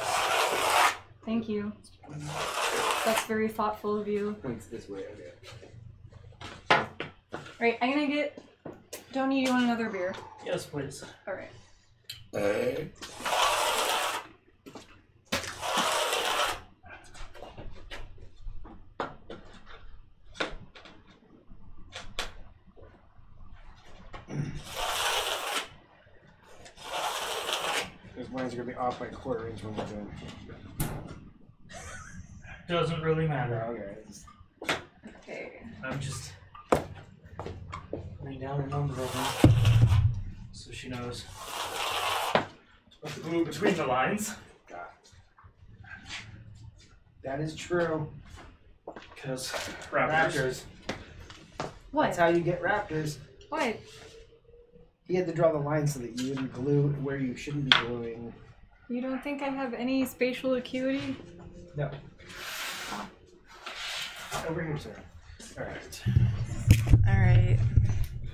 Thank you. That's very thoughtful of you. Points this way, okay. Right, I'm gonna get... Tony, you want another beer? Yes, please. Alright. Those lines are gonna be off by a quarter inch when we're done. Doesn't really matter. Okay. Okay. I'm just putting down a number of them so she knows. Put the glue between the lines. God. That is true. Because raptors. What? That's how you get raptors. What? He had to draw the line so that you wouldn't glue where you shouldn't be gluing. You don't think I have any spatial acuity? No. Over here, sir. Alright. Alright.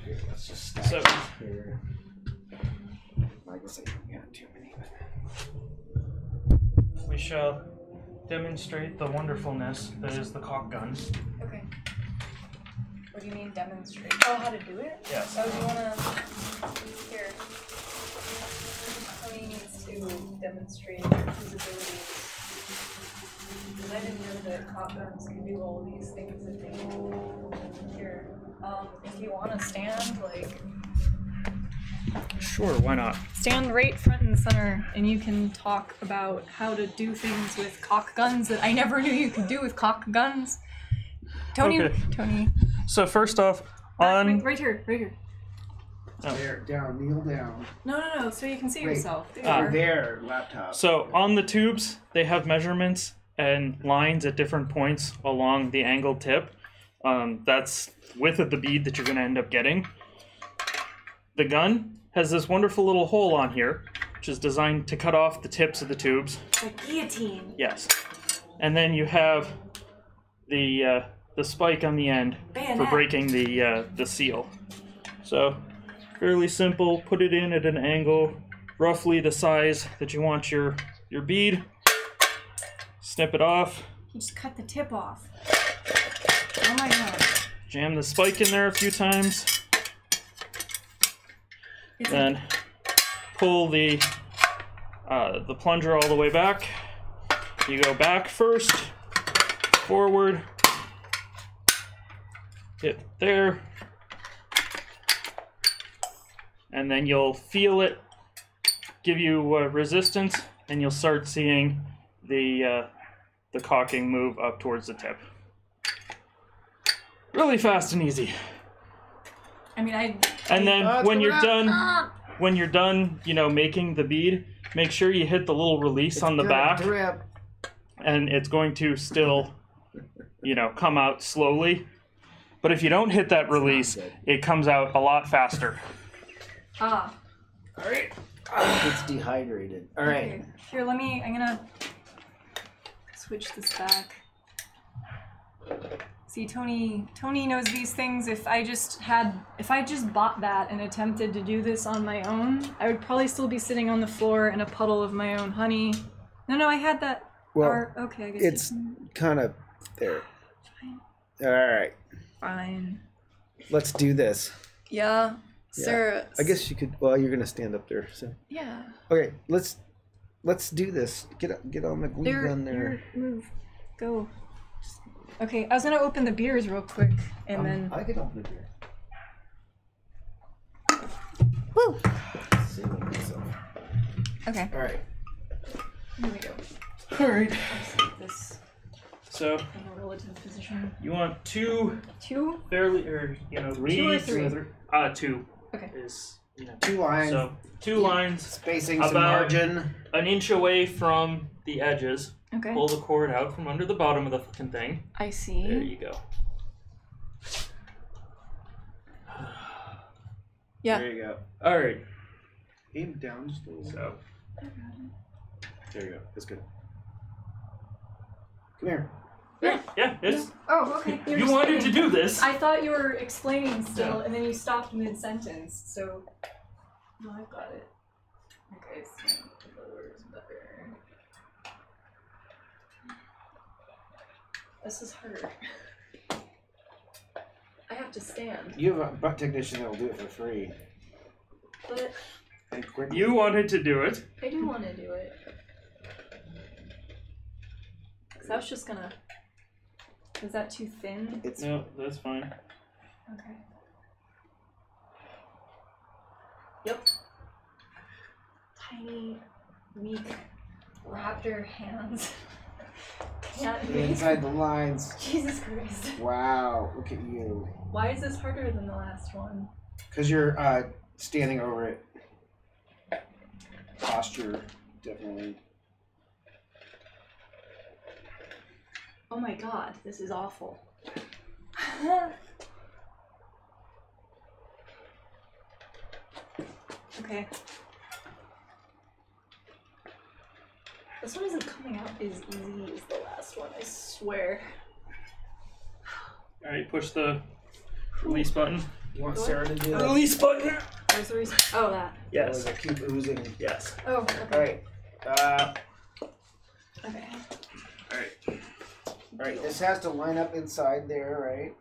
Here, let's just stack So- these here. I guess I don't got too many. We shall demonstrate the wonderfulness that is the caulk gun. Okay. What do you mean demonstrate? Oh, how to do it? Yes. Oh, do you wanna... Here. Tony needs to demonstrate his abilities. Because I didn't know that cop guns can do all these things that they do. Here. If you wanna stand, like... Sure, why not? Stand right front and center, and you can talk about how to do things with caulk guns that I never knew you could do with caulk guns. Tony, Okay. Tony. So first off, Wait, on right here, right here. There, down, kneel down. No, so you can see Wait. yourself. There, laptop. So on the tubes, they have measurements and lines at different points along the angled tip. That's width of the bead that you're going to end up getting. The gun has this wonderful little hole on here, which is designed to cut off the tips of the tubes. Like guillotine. Yes. And then you have the spike on the end for Bayonet. breaking the seal. So fairly simple. Put it in at an angle, roughly the size that you want your bead. Snip it off. You just cut the tip off. Oh my god. Jam the spike in there a few times. It's Then pull the plunger all the way back. You go back first, forward, hit there, and then you'll feel it give you resistance, and you'll start seeing the caulking move up towards the tip. Really fast and easy. I mean, And then when you're done, Ah! you know, making the bead, make sure you hit the little release on the back, Drip. and it's going to still, you know, come out slowly. But if you don't hit that release, good. it comes out a lot faster. Ah. All right. It's dehydrated. All right. Okay. Here, I'm gonna switch this back. See, Tony knows these things. If I just bought that and attempted to do this on my own, I would probably still be sitting on the floor in a puddle of my own honey. No, I had that. Well, okay, I guess it's kind of there. Fine. All right. Fine. Let's do this. Yeah, Sarah. I guess you could. Well, you're gonna stand up there. So. Yeah. Okay. Let's do this. Get on the glue gun there. Move. Go. Okay, I was gonna open the beers real quick, and then. I can open it here. Woo! Saving myself. Okay. All right. Here we go. All right. Let's take this So in a relative position? You want two 2? fairly, or you know, 3, 2 or 3? 2 Okay. is, you know, 2 lines. so 2 lines, Spacing, some about margin. an inch away from the edges. Okay. Pull the cord out from under the bottom of the fucking thing. I see. There you go. Yeah. There you go. All right. Aim down just a little. So There you go. That's good. Come here. yeah, it's Oh, okay. you wanted to do this. I thought you were explaining still, Yeah. and then you stopped mid-sentence, so... No, I've got it. Okay, so... Where's better? This is hard. I have to stand. You have a butt technician that will do it for free. But And quick. You wanted to do it. I do want to do it. Because I was just gonna... Is that too thin? It's No, that's fine. Okay. Yep. Tiny, weak raptor hands. Can't make... inside the lines. Jesus Christ. Wow, look at you. Why is this harder than the last one? Because you're standing over it. Posture, definitely. Oh my god, this is awful. Okay. This one isn't coming out as easy as the last one, I swear. All right, push the release button. You want What? Sarah to do it? Release button. Where's the reason? Oh, that. Yes. I keep oozing. Yes. Oh, okay. Alright. Okay. All right. Alright, this has to line up inside there, right?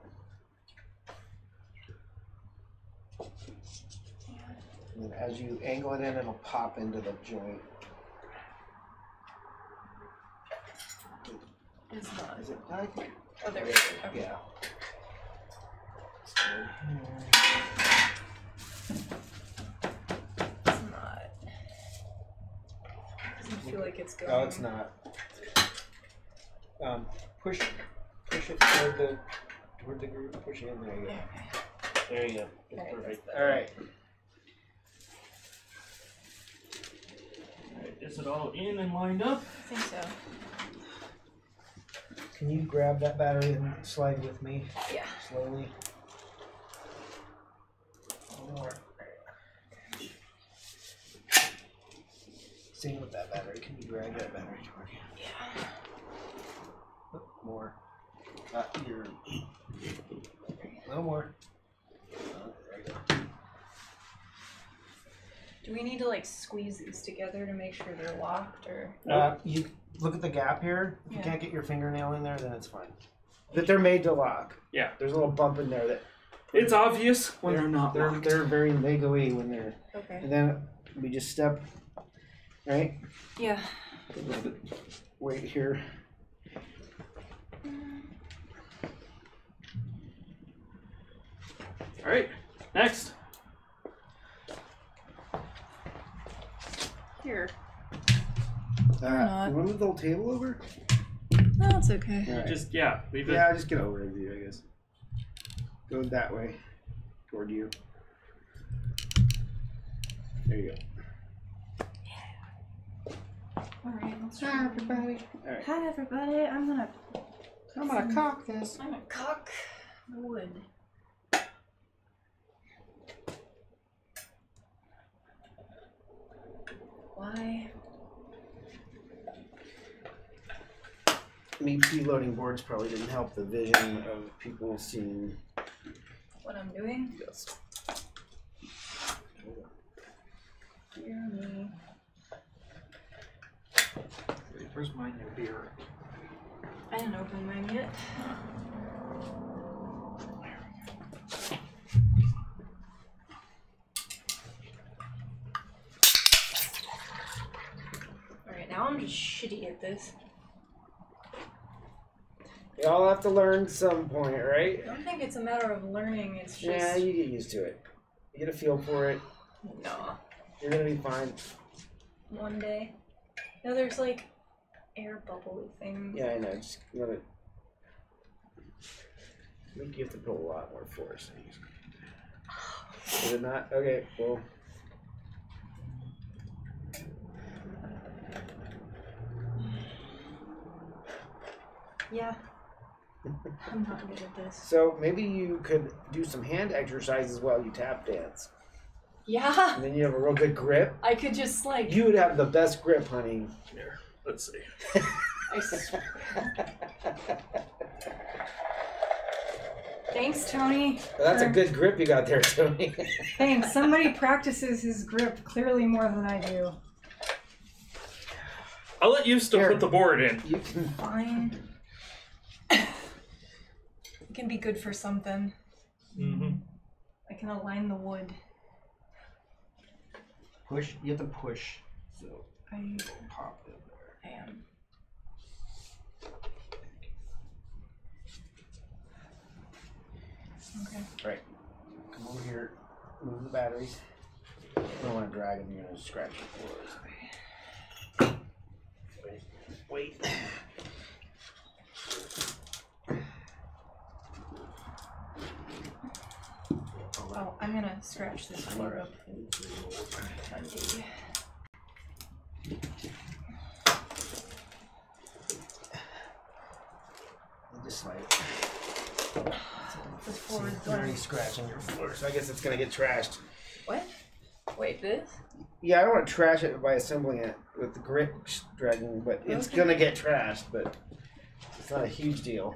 And then as you angle it in, it'll pop into the joint. It's not. Is it tight? Oh, there we go. Okay. Yeah. It's not. Doesn't feel like it's going. No, it's not. Push it toward the group. Push it in. There you go. Okay. There you go. It's Okay, perfect. that's All right. All right. Is it all in and lined up? I think so. Can you grab that battery and slide with me Yeah. slowly? More. Same with that battery. Can you drag that battery toward you? Yeah. More. Here. No more. There you go. Do we need to like squeeze these together to make sure they're locked, or? You look at the gap here. If you Yeah. can't get your fingernail in there, then it's fine. But they're made to lock. Yeah. There's a little bump in there that It's obvious when they're not they're locked. they're very Lego-y when they're. Okay. And then we just step, right? Yeah. A little bit weight here. All right. Next. Here. You want to move the whole table over? No, it's okay. All right. Just leave it. Yeah, just get over it, I guess. Go that way, toward you. There you go. All right. Let's Hi, try. everybody. All right. Hi, everybody. I'm gonna cock this. I'm gonna cock the wood. Why? Me preloading boards probably didn't help the vision of people seeing. What I'm doing? Yes. Dear me. Where's my new beer? I didn't open mine yet. Alright, now I'm just shitty at this. We all have to learn at some point, right? I don't think it's a matter of learning, it's just... Yeah, you get used to it. You get a feel for it. No. You're gonna be fine. One day. No, there's like air bubble things. Yeah, I know. Just let it I think you have to put a lot more force. Is it not? Okay, well. Yeah. I'm not good at this. So maybe you could do some hand exercises while you tap dance. Yeah. And then you have a real good grip. I could just like. You would have the best grip, honey. Here, let's see. Thanks, Tony. Well, that's a good grip you got there, Tony. Thanks. Somebody practices his grip clearly more than I do. I'll let you still put the board in. You can. Fine. It can be good for something. Mm-hmm. I can align the wood. Push. You have to push. So I pop it there. I am. Okay. Right. Come over here. Move the batteries. You don't want to drag them. You're going to scratch the floors. Wait. Oh, I'm gonna scratch this floor up. Plenty. Just like This floor is you're already done. scratching your floor, so I guess it's gonna get trashed. What? Wait, this? Yeah, I don't want to trash it by assembling it with the grit dragging, but it's Okay. gonna get trashed. But it's not a huge deal.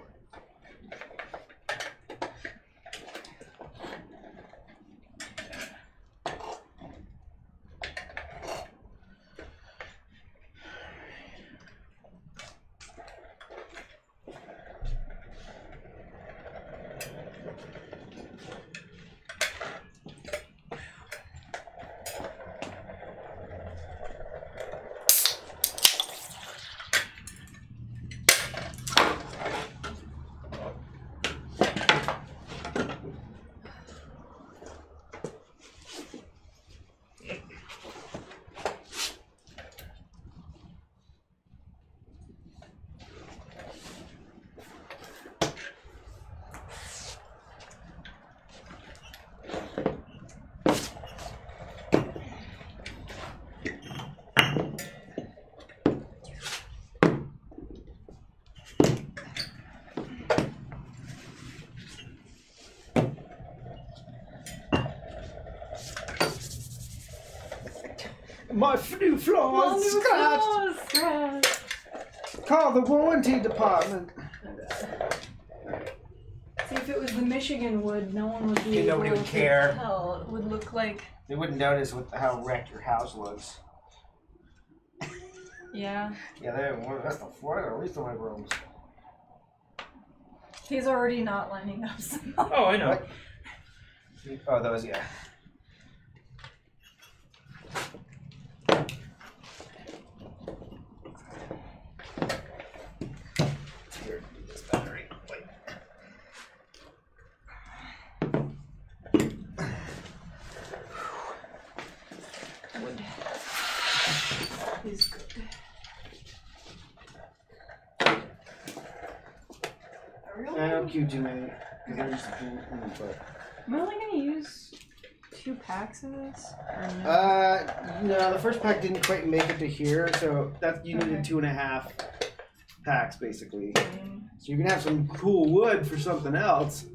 My new floor is scratched. Call the warranty department. See, if it was the Michigan wood, no one would be Yeah, able nobody would to care. tell. It would look like. They wouldn't notice how wrecked your house looks. Yeah. Yeah, that's the floor. At least in my rooms. He's already not lining up. Oh, I know. What? Oh, those, yeah. Here, this battery. Wait. Wood is good. I don't queue too many. Because they're just but. Am I only gonna use 2 packs of this? Or no? No, the first pack didn't quite make it to here, so that's you needed Okay. 2.5 packs basically. So you can have some cool wood for something else,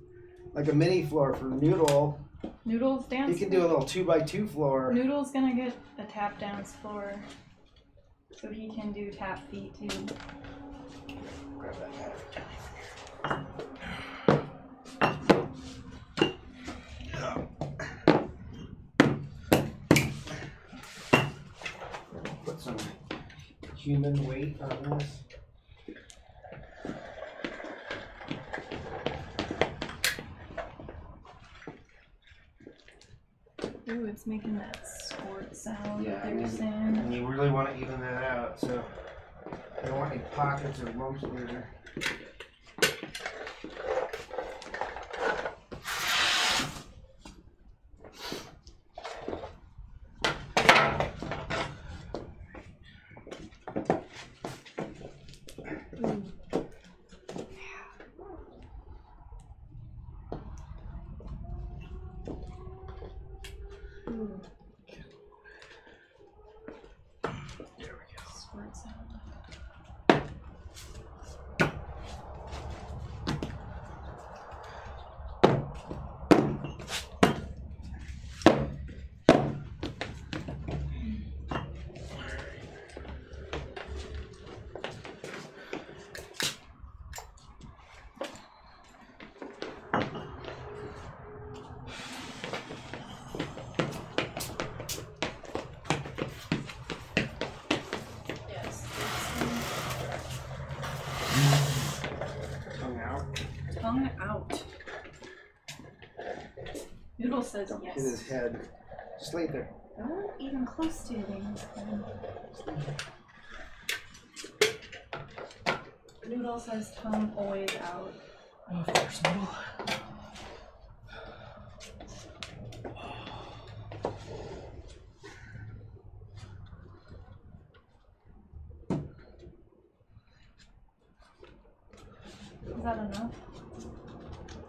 like a mini floor for Noodle. Noodles dance. You can do a little 2x2 floor. Noodle's gonna get a tap dance floor, so he can do tap feet too. Grab that battery. Put some human weight on this. Ooh, it's making that squirt sound Yeah, that I they were mean, saying. and you really want to even that out, so you don't want any pockets or lumps either. squirt sound. Tongue out. Noodle says Don't yes. hit his head. Just lay there. Not even close to hitting. Noodle says tongue always out. Oh, of course, Noodle. Is that enough?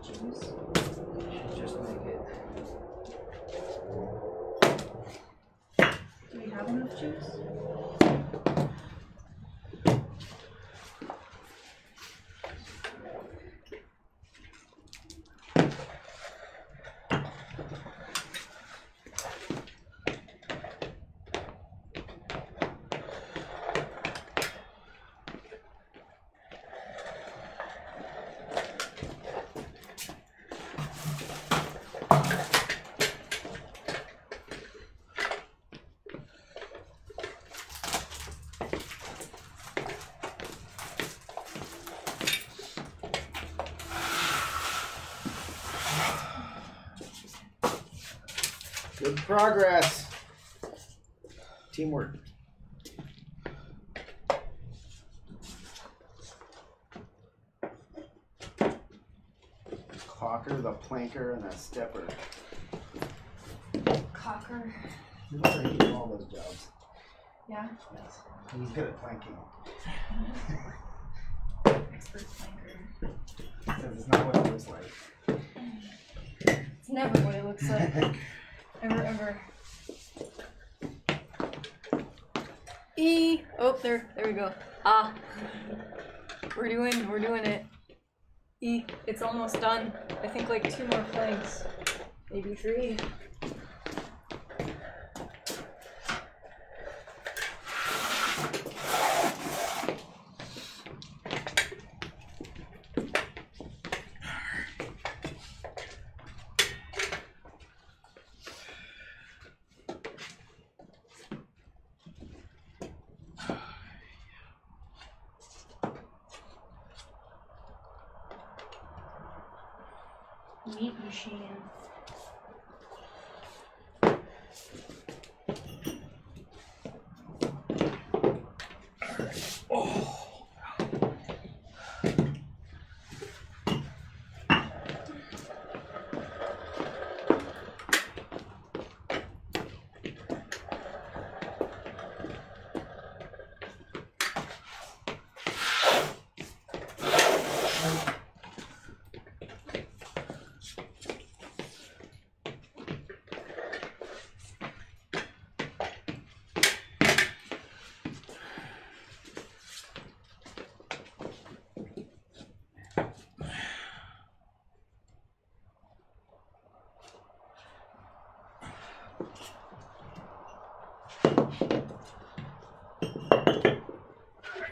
Juice? Just make it. Do we have enough juice? Good progress. Teamwork. Clocker, the planker, and the stepper. Cocker. He's doing all those jobs. Yeah. Yes. He's good at planking. Expert planker. Because it's not what it looks like. It's never what it looks like. Ever. E. Oh, there we go. Ah. We're doing it. E. It's almost done. I think like 2 more planks. Maybe 3. Meat machine.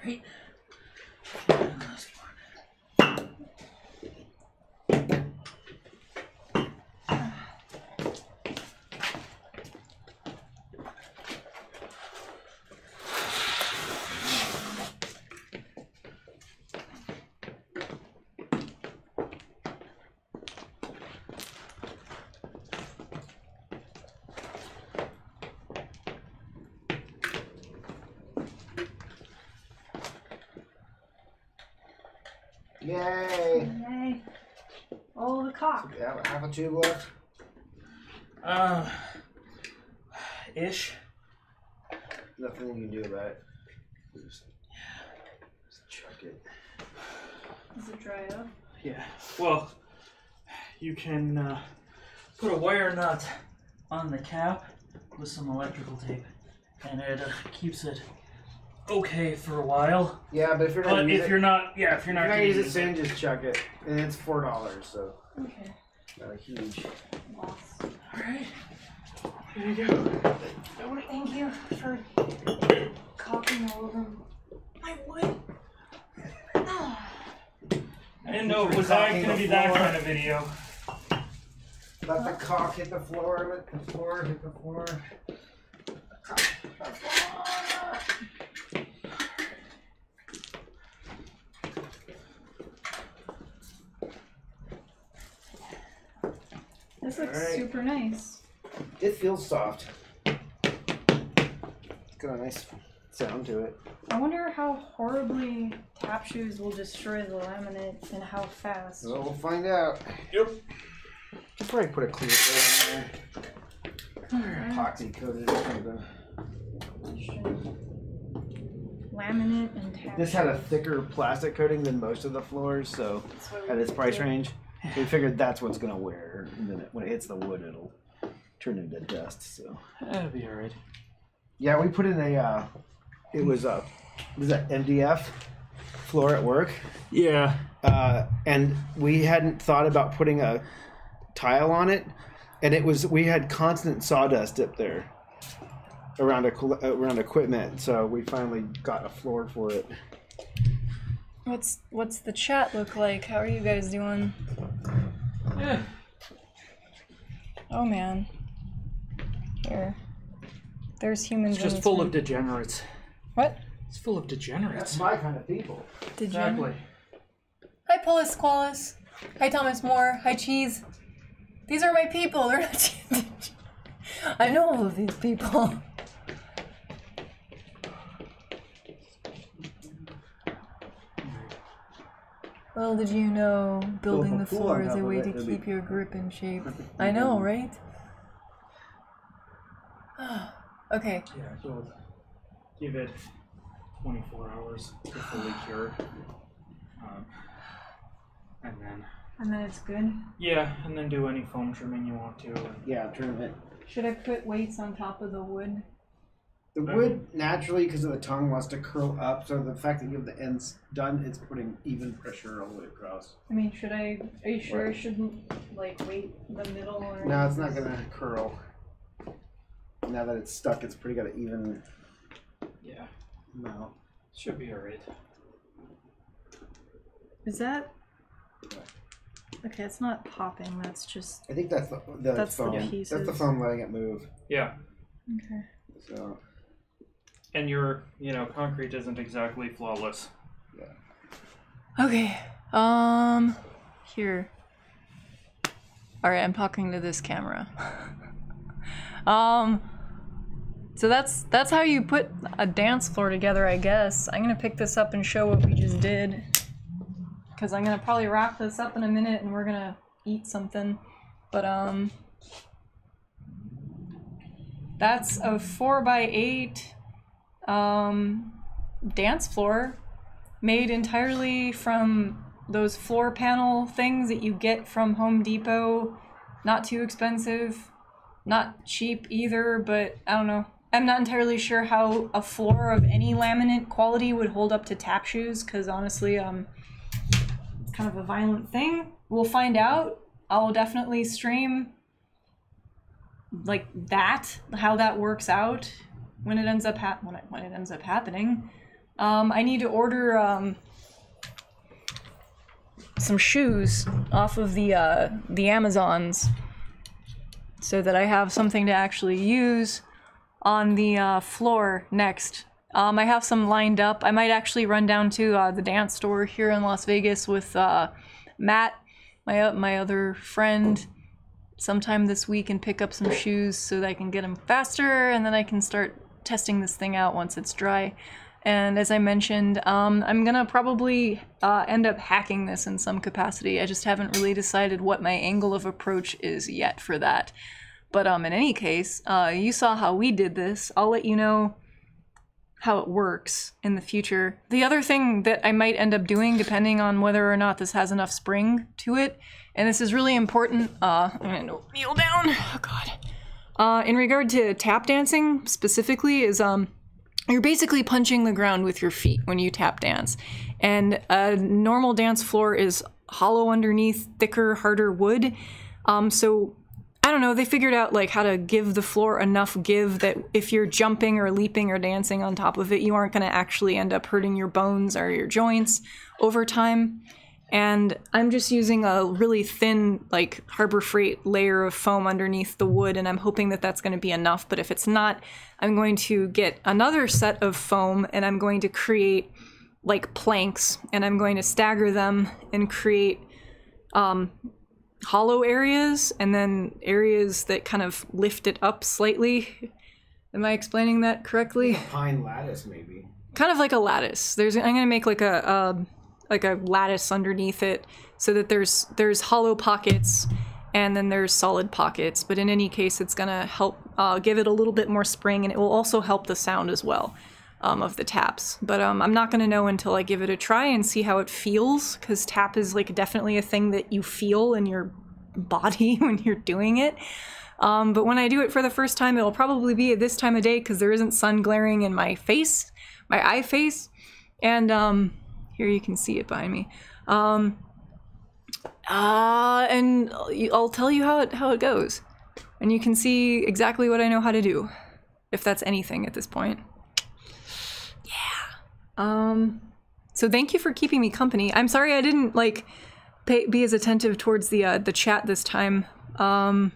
Alright. Yay! Yay. Oh, the cock. So we have half a tube left. Ish. Nothing you can do about it. Just chuck it. Does it dry up? Yeah. Well, you can put a wire nut on the cap with some electrical tape, and it keeps it okay for a while. Yeah, but if you're But not, if you're not, yeah, if you're not gonna gonna use it use soon, just chuck it, and it's $4, so Okay. not a huge. Loss. All right. There you go. Thank you for caulking all over my wood. I didn't know it was gonna be that kind of video. Let the caulk hit the floor. Let the floor hit the floor. This looks Alright. super nice. It feels soft. It's got a nice sound to it. I wonder how horribly tap shoes will destroy the laminate and how fast. Well, we'll find out. Yep. I'll probably put a clear coat in there. Epoxy coated or something. Laminate and tap. This had a thicker plastic coating than most of the floors, so That's why we at its price did. range, we figured that's what's gonna wear. And then when it hits the wood, it'll turn into dust. So That'll be alright. yeah, we put in a. It was a. What is that? MDF floor at work. Yeah. And we hadn't thought about putting a tile on it, and it was we had constant sawdust up there around equipment, so we finally got a floor for it. What's the chat look like? How are you guys doing? Yeah. Oh man. Here. There's humans. It's just in this full room. of degenerates. What? It's full of degenerates. my kind of people. Exactly. Hi, Polis Squalus. Hi, Thomas Moore. Hi, Cheese. These are my people. They're not. I know all of these people. Well, did you know building the floor is a way to keep your grip in shape? I know, right? Okay. Yeah, so give it 24 hours to fully cure. And then it's good. yeah, and then do any foam trimming you want to. Yeah, trim it. Should I put weights on top of the wood? The wood naturally, because of the tongue, wants to curl up. So the fact that you have the ends done, it's putting even pressure all the way across. I mean, should I? Are you sure I shouldn't like weight the middle? Or No, it's not gonna curl. Now that it's stuck, it's pretty got an even Yeah, amount. should be alright. Is that? Okay, it's not popping. That's just. I think that's the That's the foam. That's the pieces. foam letting it move. Yeah, Okay. So and your, concrete isn't exactly flawless. Okay. Here. All right, I'm talking to this camera. So that's how you put a dance floor together, I guess. I'm gonna pick this up and show what we just did, because I'm gonna probably wrap this up in a minute and we're gonna eat something. But that's a 4x8 dance floor made entirely from those floor panel things that you get from Home Depot. Not too expensive, not cheap either, but I don't know. I'm not entirely sure how a floor of any laminate quality would hold up to tap shoes, because honestly, it's kind of a violent thing. We'll find out. I'll definitely stream like that, how that works out when it ends up when it ends up happening. I need to order some shoes off of the Amazons so that I have something to actually use on the floor next. I have some lined up. I might actually run down to the dance store here in Las Vegas with Matt, my other friend, sometime this week and pick up some shoes so that I can get them faster, and then I can start testing this thing out once it's dry. And as I mentioned, I'm gonna probably end up hacking this in some capacity. I just haven't really decided what my angle of approach is yet for that. But in any case, you saw how we did this. I'll let you know how it works in the future. The other thing that I might end up doing, depending on whether or not this has enough spring to it, and this is really important, I'm gonna kneel down, oh god. In regard to tap dancing specifically, is you're basically punching the ground with your feet when you tap dance. And a normal dance floor is hollow underneath, thicker, harder wood. So I don't know, they figured out like how to give the floor enough give that if you're jumping or leaping or dancing on top of it, you aren't going to actually end up hurting your bones or your joints over time. And I'm just using a really thin, like, Harbor Freight layer of foam underneath the wood, and I'm hoping that that's going to be enough. But if it's not, I'm going to get another set of foam, and I'm going to create, like, planks, and I'm going to stagger them and create hollow areas, and then areas that kind of lift it up slightly. Am I explaining that correctly? Pine lattice, maybe. Kind of like a lattice. I'm going to make like a lattice underneath it so that there's hollow pockets and then there's solid pockets. But in any case, it's going to help give it a little bit more spring, and it will also help the sound as well of the taps. But I'm not going to know until I give it a try and see how it feels, because tap is like definitely a thing that you feel in your body when you're doing it. But when I do it for the first time, it'll probably be at this time of day because there isn't sun glaring in my face, my eye face. And here you can see it behind me. And I'll tell you how it goes. And you can see exactly what I know how to do, if that's anything at this point. Yeah. So thank you for keeping me company. I'm sorry I didn't like be as attentive towards the chat this time. I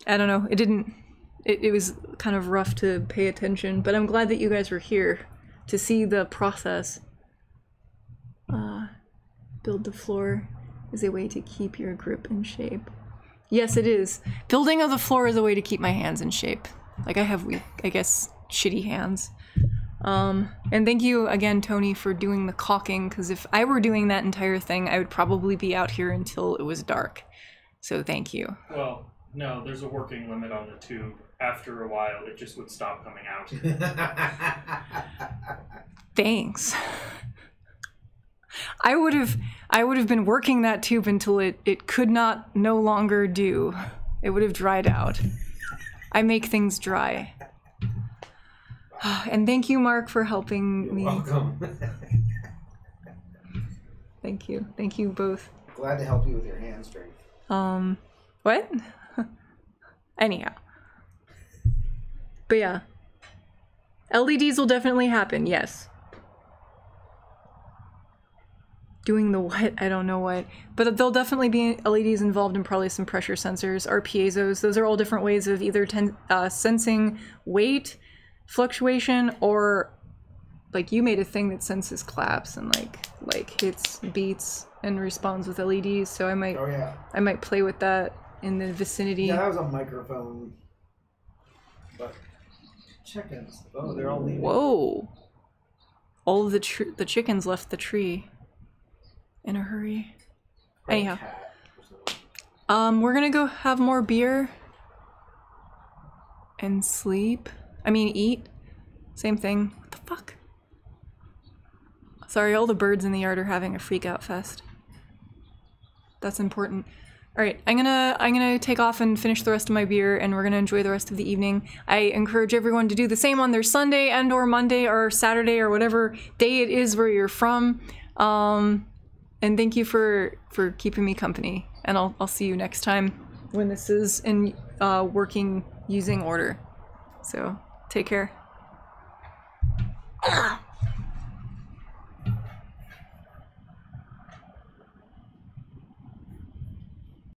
don't know. It was kind of rough to pay attention, but I'm glad that you guys were here to see the process. Build the floor is a way to keep your grip in shape. Yes, it is. Building of the floor is a way to keep my hands in shape. Like, I have weak, I guess, shitty hands. And thank you again, Tony, for doing the caulking, because if I were doing that entire thing, I would probably be out here until it was dark. So thank you. Well, no, there's a working limit on the tube. After a while, it just would stop coming out. Thanks. I would have been working that tube until it could not no longer do. It would have dried out. I make things dry. And thank you, Mark, for helping me. You're welcome. Thank you. Thank you both. Glad to help you with your hand strength. What? Anyhow. But yeah. LEDs will definitely happen, yes. Doing the what? I don't know what. But there'll definitely be LEDs involved and probably some pressure sensors or piezos. Those are all different ways of either sensing weight, fluctuation, or like you made a thing that senses claps and like hits beats and responds with LEDs. So I might play with that in the vicinity. Yeah, that was a microphone. But chickens. Oh, they're all leaving. Whoa! All of the chickens left the tree in a hurry. Anyhow, we're gonna go have more beer and sleep. I mean, eat. Same thing. What the fuck? Sorry, all the birds in the yard are having a freak out fest. That's important. All right, I'm gonna take off and finish the rest of my beer, and we're gonna enjoy the rest of the evening. I encourage everyone to do the same on their Sunday and or Monday or Saturday or whatever day it is where you're from. And thank you for keeping me company. And I'll see you next time when this is in working using order. So take care.